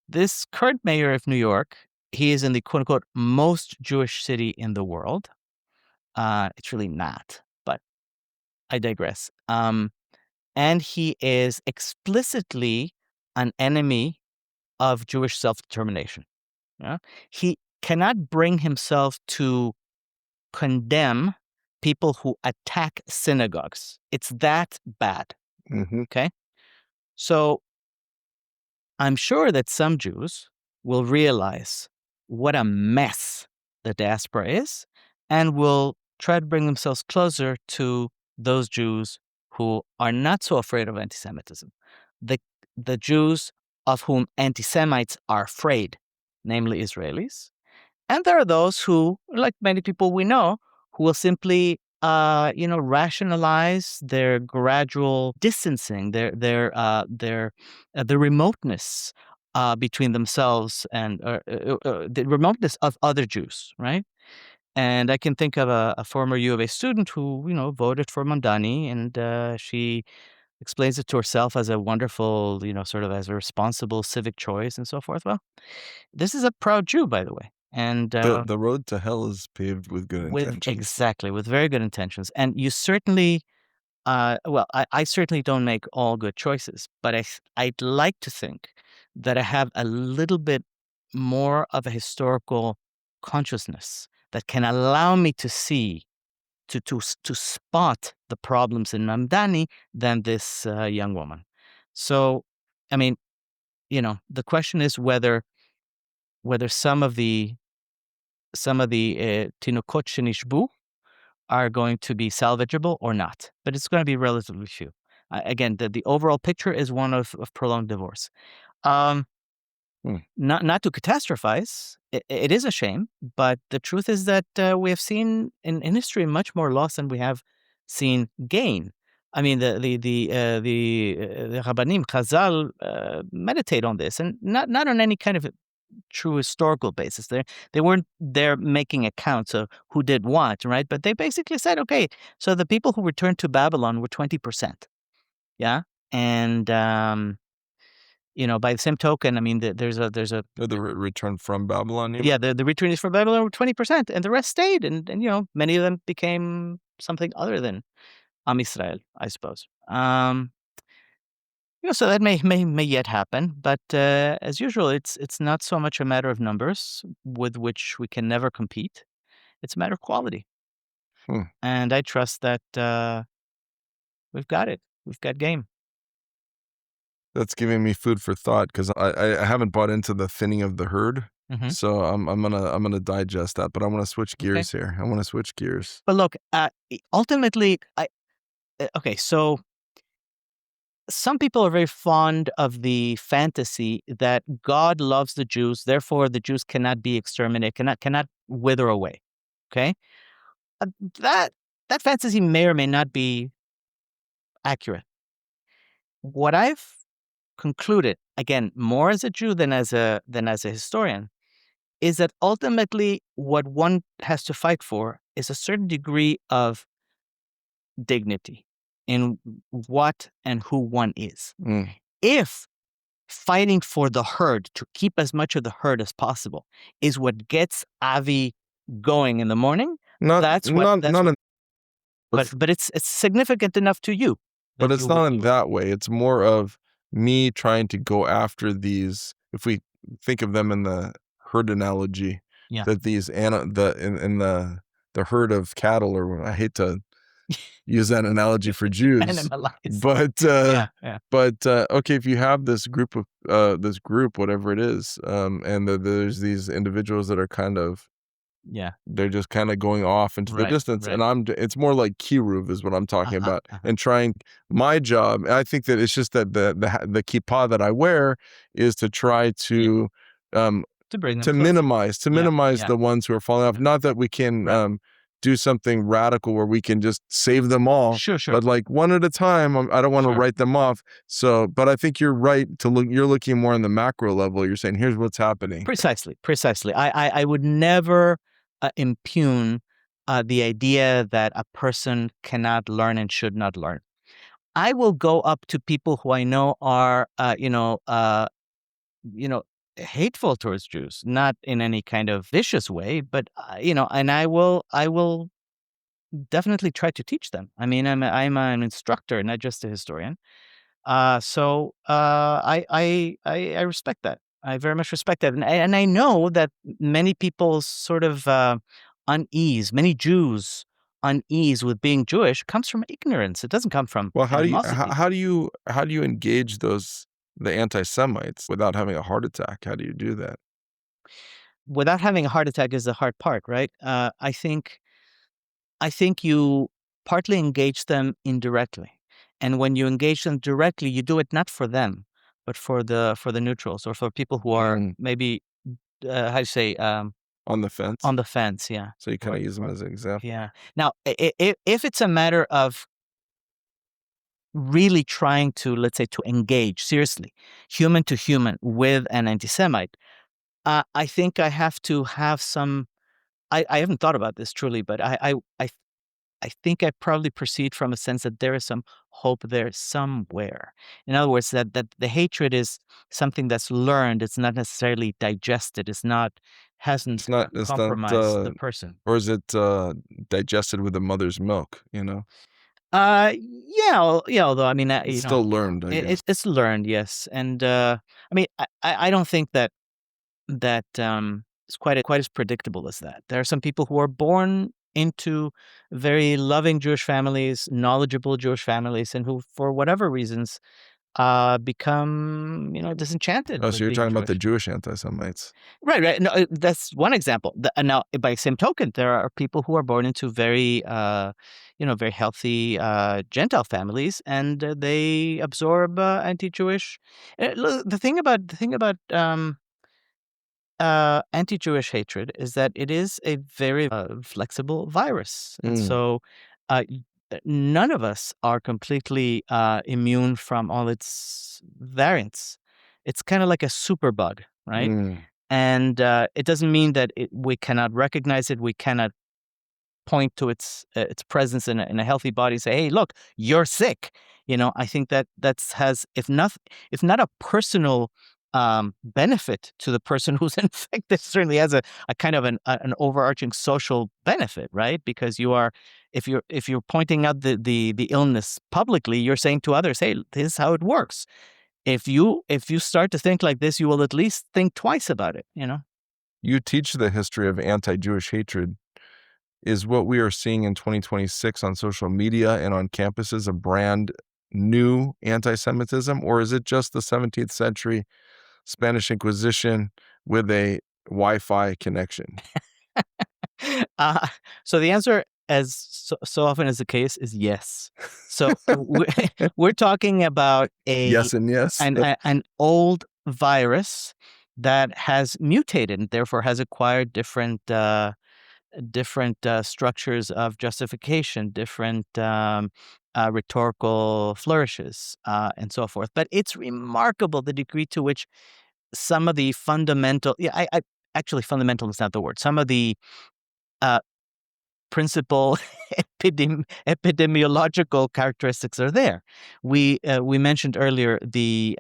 this current mayor of New York, he is in the quote unquote most Jewish city in the world. It's really not, but I digress. And he is explicitly an enemy of Jewish self-determination. Yeah? He cannot bring himself to condemn people who attack synagogues. It's that bad. Mm-hmm. Okay. So I'm sure that some Jews will realize what a mess the diaspora is and will try to bring themselves closer to those Jews who are not so afraid of anti Semitism. The, the Jews of whom anti Semites are afraid, namely Israelis. And there are those who, like many people we know, who will simply, rationalize their gradual distancing, the remoteness between themselves and the remoteness of other Jews, right? And I can think of a former U of A student who, voted for Mondani, and she explains it to herself as a wonderful, sort of as a responsible civic choice and so forth. Well, this is a proud Jew, by the way. And The road to hell is paved with good intentions. with very good intentions. And you certainly, I certainly don't make all good choices, but I'd like to think that I have a little bit more of a historical consciousness that can allow me to see, to spot the problems in Mamdani than this young woman. So, I mean, the question is whether some of the tinukot shenishbu are going to be salvageable or not, but it's going to be relatively few. Again, the overall picture is one of prolonged divorce. Um, Hmm. not to catastrophize, it is a shame, but the truth is that we have seen in history much more loss than we have seen gain. I mean, the Rabbanim, Chazal, meditate on this, and not on any kind of true historical basis. They weren't there making accounts of who did what, right? But they basically said, okay, so the people who returned to Babylon were 20%. Yeah. And by the same token, I mean, there's a The return from Babylon, you yeah, mean? the returnees from Babylon were 20%, and the rest stayed, and many of them became something other than Am Israel, I suppose. So that may yet happen, but as usual, it's not so much a matter of numbers with which we can never compete. It's a matter of quality, Hmm. and I trust that we've got it. We've got game. That's giving me food for thought because I haven't bought into the thinning of the herd. Hmm. So I'm gonna digest that, but I want to switch Okay, gears here. I want to switch gears. but look, ultimately, okay. So some people are very fond of the fantasy that God loves the Jews, therefore the Jews cannot be exterminated, cannot wither away. Okay, uh, that that fantasy may or may not be accurate. What I've concluded, again, more as a Jew than as a historian, is that ultimately what one has to fight for is a certain degree of dignity in what and who one is. Mm. If fighting for the herd to keep as much of the herd as possible is what gets Avi going in the morning, Not that's what not that's not what in, but but it's significant enough to you But that it's you would not in do it. that way. It's more of me trying to go after these, if we think of them in the herd analogy, Yeah. that these in the herd of cattle, or I hate to use that analogy for Jews, Animalize. but Yeah, yeah, okay, if you have this group of whatever it is, and there's these individuals that are kind of, yeah. they're just kinda going off into the Right, distance, right. and it's more like kiruv is what I'm talking Uh-huh, about, uh-huh. and trying my job, I think that it's just that the kippah that I wear is to try Yeah, to, um, to bring them to closer. Yeah, minimize yeah, the ones who are falling off. yeah. Not that we can, Right. do something radical where we can just save them all, Sure, sure, but, like, one at a time, I don't wanna sure. write them off, so but I think you're right to look you're looking more on the macro level, you're saying, "Here's what's happening." Precisely, precisely. I would never impugn the idea that a person cannot learn and should not learn. I will go up to people who I know are, you know, hateful towards Jews, not in any kind of vicious way, but and I will definitely try to teach them. I mean, I'm an instructor, not just a historian. I respect that. I very much respect that, and I know that many people's sort of unease, many Jews' unease with being Jewish comes from ignorance. It doesn't come from Well, animosity. how do you engage the anti-Semites without having a heart attack? How do you do that? Without having a heart attack is the hard part, right? I think you partly engage them indirectly, and when you engage them directly, you do it not for them, but for the neutrals or for people who are Mm, maybe how do you say on the fence? on the fence. Yeah, So you who kinda use them are as an example. yeah. Now, if it's a matter of really trying to, let's say, to engage seriously, human to human with an anti-Semite, I think I have to have some. I haven't thought about this truly, but I think I probably proceed from a sense that there is some hope there somewhere. In other words, that the hatred is something that's learned. It's not necessarily digested. Hasn't It's not, compromised the person. or is it, digested with the mother's milk, you know? Yeah, yeah. Although I mean, It's still learned, I guess. it's learned, yes, and I mean, I don't think that is quite as predictable as that. There are some people who are born into very loving Jewish families, knowledgeable Jewish families, and who, for whatever reasons, become disenchanted Oh, so with you're being talking about the Jewish. Jewish anti-Semites. Right, right. No, that's one example. Now, by the same token, there are people who are born into very, very healthy Gentile families, and they absorb anti-Jewish. The thing about anti-Jewish hatred is that it is a very flexible virus, and Mm, so none of us are completely immune from all its variants. It's kind of like a superbug, right? mm. And it doesn't mean that we cannot recognize it. We cannot point to its presence in a healthy body. And say, "Hey, look, you're sick." I think that has, if not a personal benefit to the person who's infected. It certainly has a kind of an overarching social benefit, right? Because if you're pointing out the illness publicly, you're saying to others, hey, this is how it works. If you start to think like this, you will at least think twice about it, You teach the history of anti-Jewish hatred. Is what we are seeing in 2026 on social media and on campuses a brand new anti-Semitism, or is it just the 17th century Spanish Inquisition with a Wi-Fi connection? Uh, so the answer, as so often is the case, is yes. So we're talking about Yes and yes. an old virus that has mutated and therefore has acquired different structures of justification, different rhetorical flourishes, and so forth. But it's remarkable the degree to which some of the fundamental, I actually fundamental is not the word. Some of the uh, principal epidemiological characteristics are there. We mentioned earlier the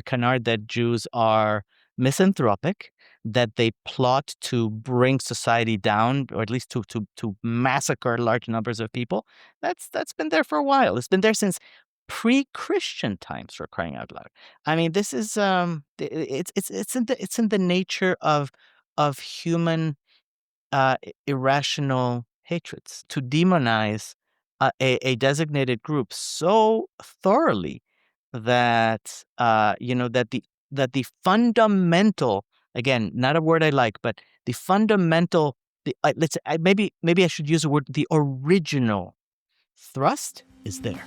canard that Jews are misanthropic, that they plot to bring society down, or at least to massacre large numbers of people. That's been there for a while. It's been there since pre-Christian times, for crying out loud. I mean, this is it's in the nature of human irrational hatreds, to demonize a designated group so thoroughly that that the fundamental, again, not a word I like, but the fundamental, let's say, maybe I should use the word, the original thrust is there.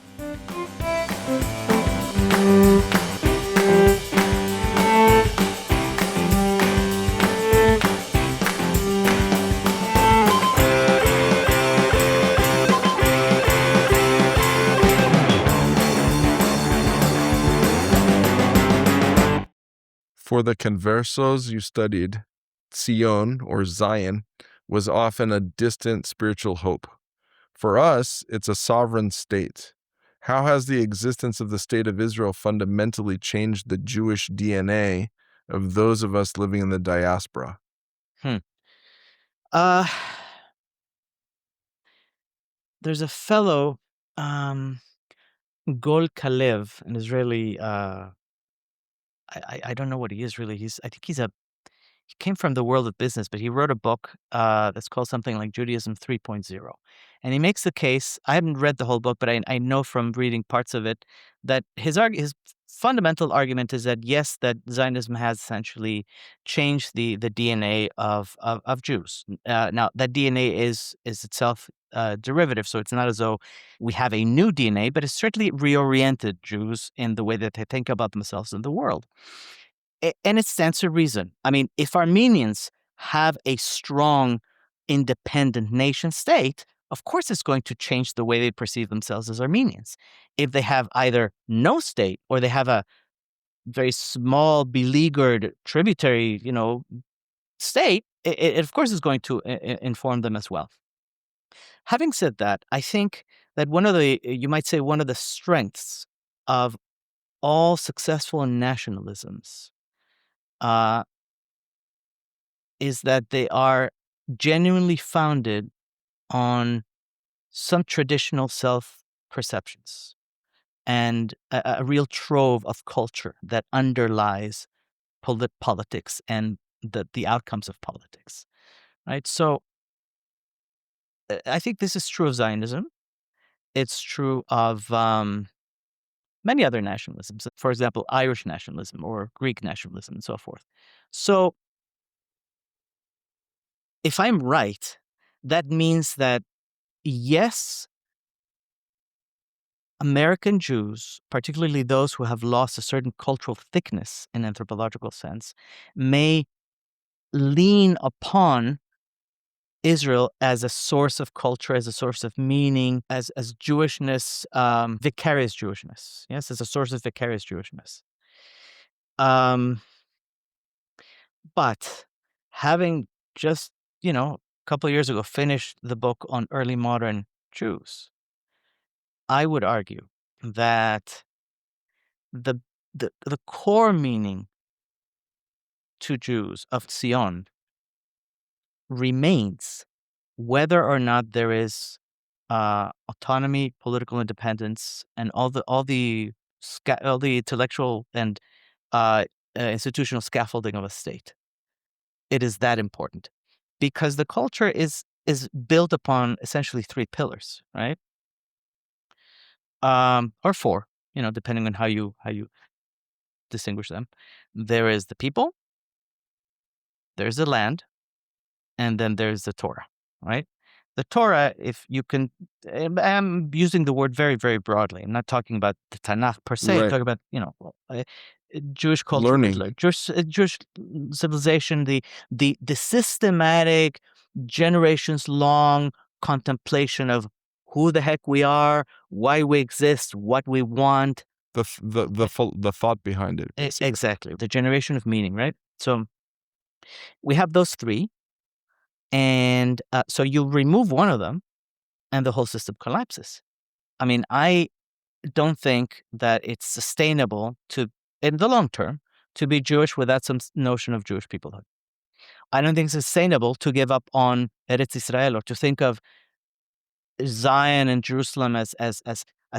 For the conversos you studied, Zion, or Zion, was often a distant spiritual hope. For us, it's a sovereign state. How has the existence of the state of Israel fundamentally changed the Jewish DNA of those of us living in the diaspora? Hmm. Uh, there's a fellow, Gol Kalev, an Israeli. I don't know what he is really. I think he came from the world of business, but he wrote a book that's called something like Judaism 3.0. And he makes the case, I haven't read the whole book, but I know from reading parts of it that his fundamental argument is that, yes, that Zionism has essentially changed the DNA of Jews. Now, that DNA is itself derivative, so it's not as though we have a new DNA, but it's certainly reoriented Jews in the way that they think about themselves in the world. And it stands to reason. I mean, if Armenians have a strong, independent nation state, of course it's going to change the way they perceive themselves as Armenians. If they have either no state or they have a very small, beleaguered tributary, state, it of course is going to inform them as well. Having said that, I think that you might say, one of the strengths of all successful nationalisms uh, is that they are genuinely founded on some traditional self-perceptions and a real trove of culture that underlies politics and the outcomes of politics, right? So I think this is true of Zionism. It's true of many other nationalisms, for example, Irish nationalism or Greek nationalism and so forth. So if I'm right, that means that, yes, American Jews, particularly those who have lost a certain cultural thickness in anthropological sense, may lean upon Israel as a source of culture, as a source of meaning, as Jewishness, vicarious Jewishness. Yes, as a source of vicarious Jewishness. Um, but having just, a couple of years ago finished the book on early modern Jews, I would argue that the core meaning to Jews of Zion remains, whether or not there is autonomy, political independence, and all the intellectual and institutional scaffolding of a state. It is that important because the culture is built upon essentially three pillars, right? Or four, depending on how you distinguish them. There is the people, there's the land, and then there's the Torah, right? The Torah, if you can, I'm using the word very, very broadly. I'm not talking about the Tanakh per se. I'm Right. talking about, Jewish culture, Learning. Jewish civilization, the systematic, generations-long contemplation of who the heck we are, why we exist, what we want. The thought behind it, basically. Exactly. The generation of meaning, right? So we have those three. And so you remove one of them and the whole system collapses. I mean, I don't think that it's sustainable in the long term, to be Jewish without some notion of Jewish peoplehood. I don't think it's sustainable to give up on Eretz Israel or to think of Zion and Jerusalem as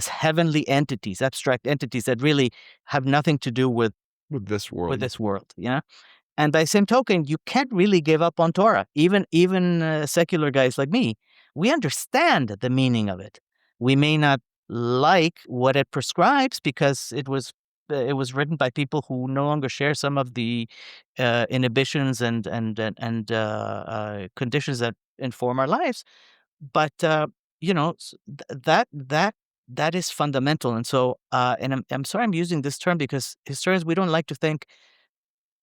heavenly entities, abstract entities that really have nothing to do with this world. Yeah. And by the same token, you can't really give up on Torah. Even secular guys like me, we understand the meaning of it. We may not like what it prescribes because it was written by people who no longer share some of the inhibitions and conditions that inform our lives. But that is fundamental. And so, and I'm sorry I'm using this term because historians, we don't like to think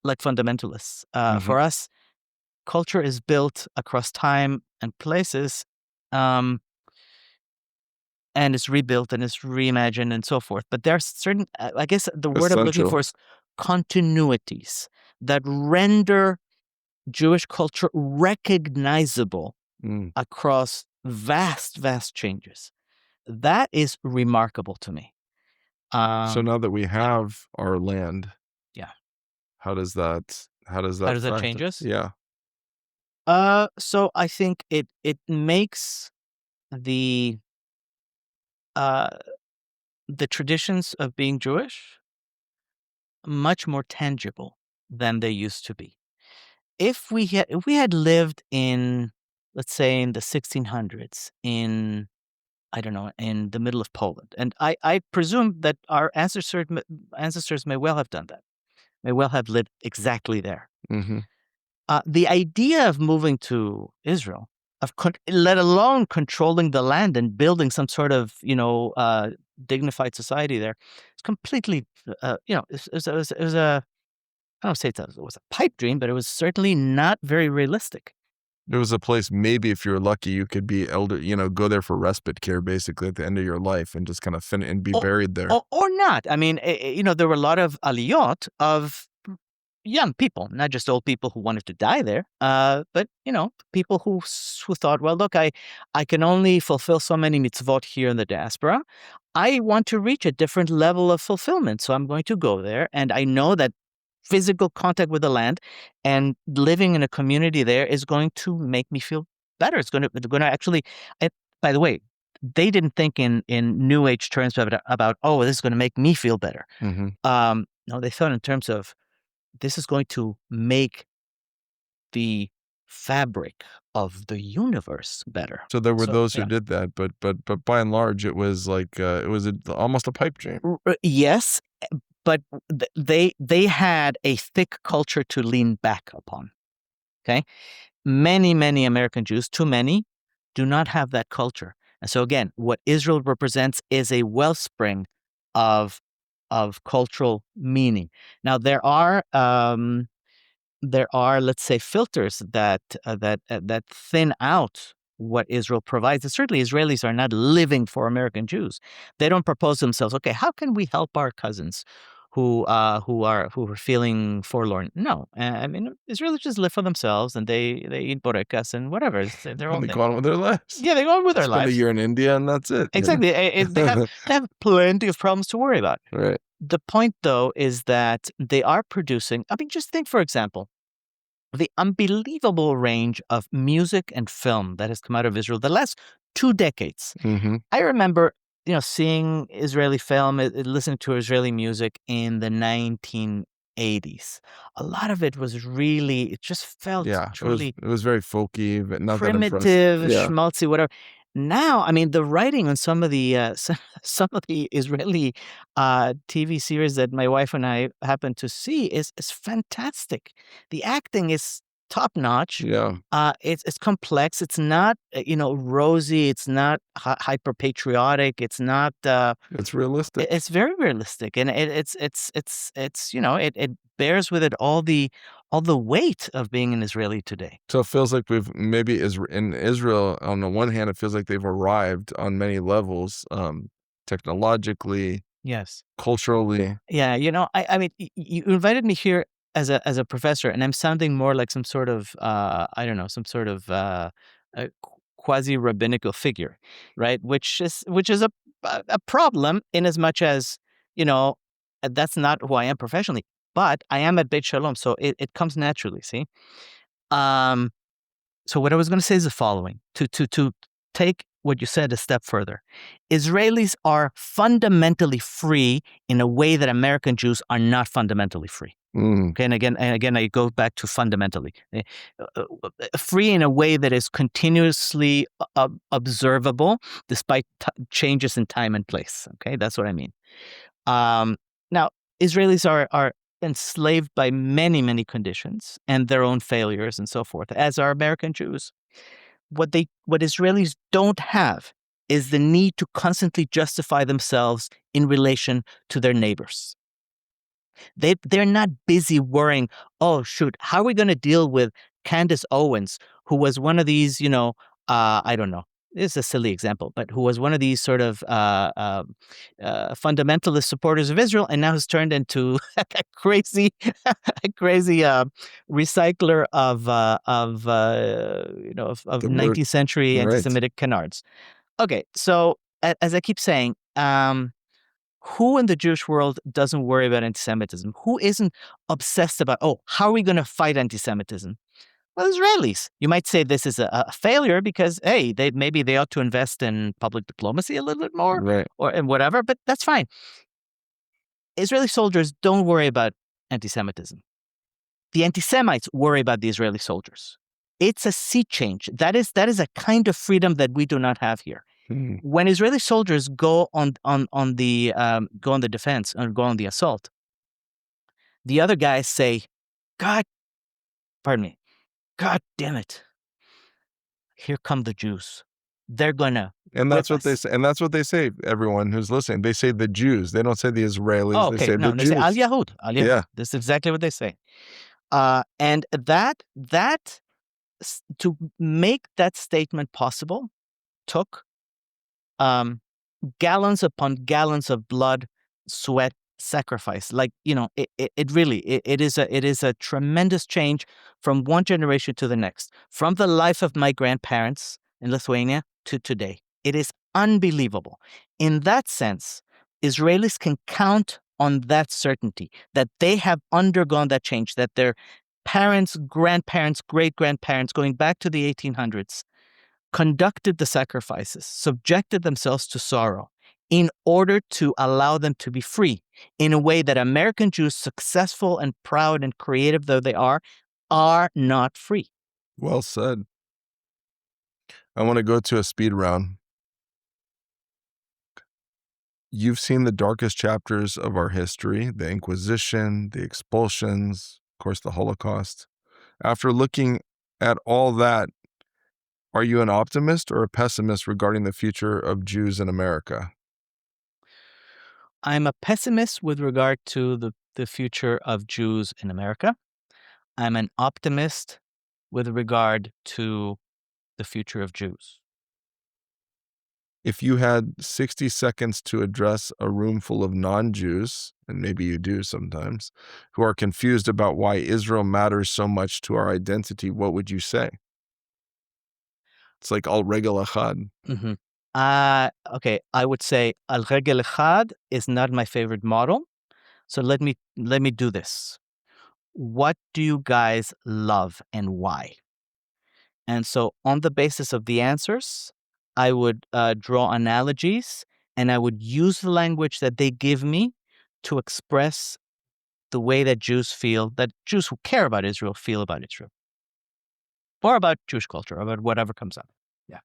like fundamentalists. For us, culture is built across time and places, and it's rebuilt and it's reimagined and so forth. But there are certain, I guess the word I'm looking for is continuities that render Jewish culture recognizable across vast, vast changes. That is remarkable to me. So now that we have our land, yeah, how does that change us? Yeah. So I think it makes the traditions of being Jewish much more tangible than they used to be. If we had lived in, let's say, in the 1600s, in the middle of Poland, and I presume that our ancestors may well have done that, may well have lived exactly there. The idea of moving to Israel, let alone controlling the land and building some sort of dignified society there, it's completely it was a, I don't say it was a pipe dream, but it was certainly not very realistic. It was a place, maybe if you're lucky, you could be go there for respite care, basically, at the end of your life and just kind of and be buried there. Or not. I mean, there were a lot of aliyot of young people, not just old people who wanted to die there, but, people who thought, well, look, I can only fulfill so many mitzvot here in the diaspora. I want to reach a different level of fulfillment, so I'm going to go there. And I know that physical contact with the land and living in a community there is going to make me feel better. It's going to actually, by the way, they didn't think in New Age terms about, oh, this is going to make me feel better. No, they thought in terms of, this is going to make the fabric of the universe better. So there were those who did that, but by and large, it was like almost a pipe dream. Yes, but they had a thick culture to lean back upon. Okay, many American Jews, too many, do not have that culture, and so again, what Israel represents is a wellspring of cultural meaning. Now there are let's say filters that thin out what Israel provides. And certainly Israelis are not living for American Jews. They don't propose themselves, okay, how can we help our cousins who are feeling forlorn? No, I mean, Israelis just live for themselves and they eat borekas and whatever. They're all, they go on with their lives. Yeah, they go on with their lives. Spend a year in India and that's it. Exactly. They have plenty of problems to worry about. Right. The point, though, is that they are producing. I mean, just think, for example, the unbelievable range of music and film that has come out of Israel the last 2 decades. Hmm. I remember, seeing Israeli film, listening to Israeli music in the 1980s. A lot of it was really, it just felt Yeah, truly it was very folky, but not that impressive. primitive, Yeah. schmaltzy, whatever. Now, I mean, the writing on some of the some of the Israeli TV series that my wife and I happen to see is fantastic. The acting is top notch. Yeah. It's complex. It's not rosy. It's not hyper patriotic. It's not. It's realistic. It's very realistic, and it's it bears with it all the weight of being an Israeli today. So it feels like we've maybe in Israel, on the one hand, it feels like they've arrived on many levels, technologically, Yes. culturally. Yeah, I mean, you invited me here as a professor, and I'm sounding more like some sort of I don't know, some sort of quasi rabbinical figure, right? Which is a problem in as much as that's not who I am professionally, but I am at Bet Shalom, so it comes naturally. See, um, so what I was going to say is the following: to take what you said a step further, Israelis are fundamentally free in a way that American Jews are not fundamentally free. Mm, Okay, and again, I go back to fundamentally free in a way that is continuously observable despite changes in time and place. Okay, that's what I mean. Um, Now, Israelis are enslaved by many, many conditions and their own failures and so forth, as are American Jews. What Israelis don't have is the need to constantly justify themselves in relation to their neighbors. They're not busy worrying, oh shoot, how are we going to deal with Candace Owens, who was one of these, I don't know. This is a silly example, but who was one of these sort of fundamentalist supporters of Israel, and now has turned into a crazy, a crazy recycler of the word, 19th century right. anti-Semitic canards. Okay, so as I keep saying, who in the Jewish world doesn't worry about anti-Semitism? Who isn't obsessed about, oh, how are we going to fight anti-Semitism? Well, Israelis. You might say this is a failure because, hey, maybe they ought to invest in public diplomacy a little bit more Right. or and whatever, but that's fine. Israeli soldiers don't worry about anti-Semitism. The anti-Semites worry about the Israeli soldiers. It's a sea change. That is a kind of freedom that we do not have here. Mm. When Israeli soldiers go on the defense or go on the assault, the other guys say, "God, pardon me, God damn it, here come the Jews. They're gonna And whip that's what they us." say. And that's what they say. Everyone who's listening, they say the Jews. They don't say the Israelis. Oh, They okay, say the no, they say Al Jews. Yahud, Al Yahud. Yeah. This is exactly what they say. And to make that statement possible took um, gallons upon gallons of blood, sweat, sacrifice. Like, it really, it is a tremendous change from one generation to the next, from the life of my grandparents in Lithuania to today. It is unbelievable. In that sense, Israelis can count on that certainty that they have undergone that change, that their parents, grandparents, great grandparents, going back to the 1800s, conducted the sacrifices, subjected themselves to sorrow in order to allow them to be free in a way that American Jews, successful and proud and creative though they are not free. Well said. I want to go to a speed round. You've seen the darkest chapters of our history, the Inquisition, the expulsions, of course, the Holocaust. After looking at all that, are you an optimist or a pessimist regarding the future of Jews in America? I'm a pessimist with regard to the future of Jews in America. I'm an optimist with regard to the future of Jews. If you had 60 seconds to address a room full of non-Jews, and maybe you do sometimes, who are confused about why Israel matters so much to our identity, what would you say? It's like al regel achad. Okay, I would say Al Regel Echad is not my favorite model. So let me do this. What do you guys love and why? And so on the basis of the answers, I would draw analogies, and I would use the language that they give me to express the way that Jews feel, that Jews who care about Israel feel about Israel, or about Jewish culture, or about whatever comes up. Yeah.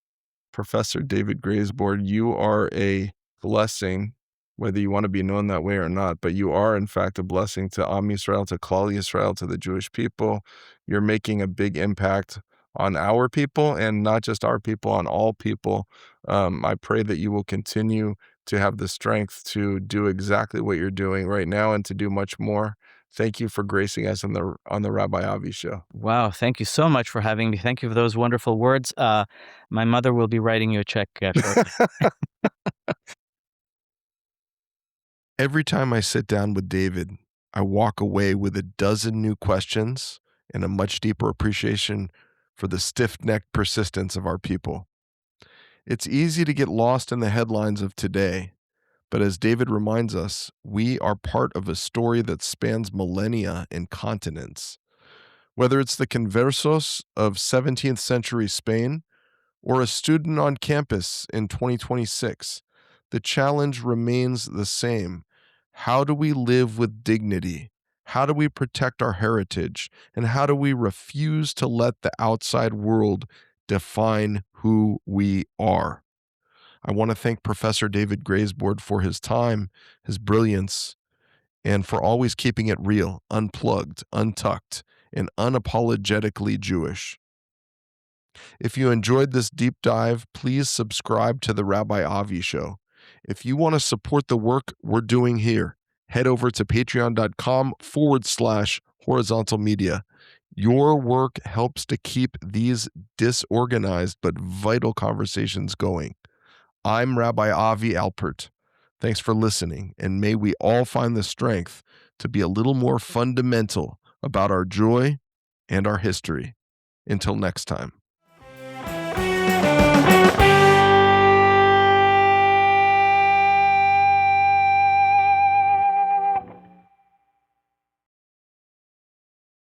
Professor David Graizbord, you are a blessing, whether you want to be known that way or not, but you are, in fact, a blessing to Am Yisrael, to Klal Yisrael, to the Jewish people. You're making a big impact on our people, and not just our people, on all people. I pray that you will continue to have the strength to do exactly what you're doing right now and to do much more. Thank you for gracing us on the Rabbi Avi Show. Wow. Thank you so much for having me. Thank you for those wonderful words. My mother will be writing you a check shortly. Every time I sit down with David, I walk away with a dozen new questions and a much deeper appreciation for the stiff-necked persistence of our people. It's easy to get lost in the headlines of today, but as David reminds us, we are part of a story that spans millennia and continents. Whether it's the conversos of 17th century Spain or a student on campus in 2026, the challenge remains the same. How do we live with dignity? How do we protect our heritage? And how do we refuse to let the outside world define who we are? I want to thank Professor David Graizbord for his time, his brilliance, and for always keeping it real, unplugged, untucked, and unapologetically Jewish. If you enjoyed this deep dive, please subscribe to the Rabbi Avi Show. If you want to support the work we're doing here, head over to patreon.com/horizontal media. Your work helps to keep these disorganized but vital conversations going. I'm Rabbi Avi Alpert. Thanks for listening, and may we all find the strength to be a little more fundamental about our joy and our history. Until next time.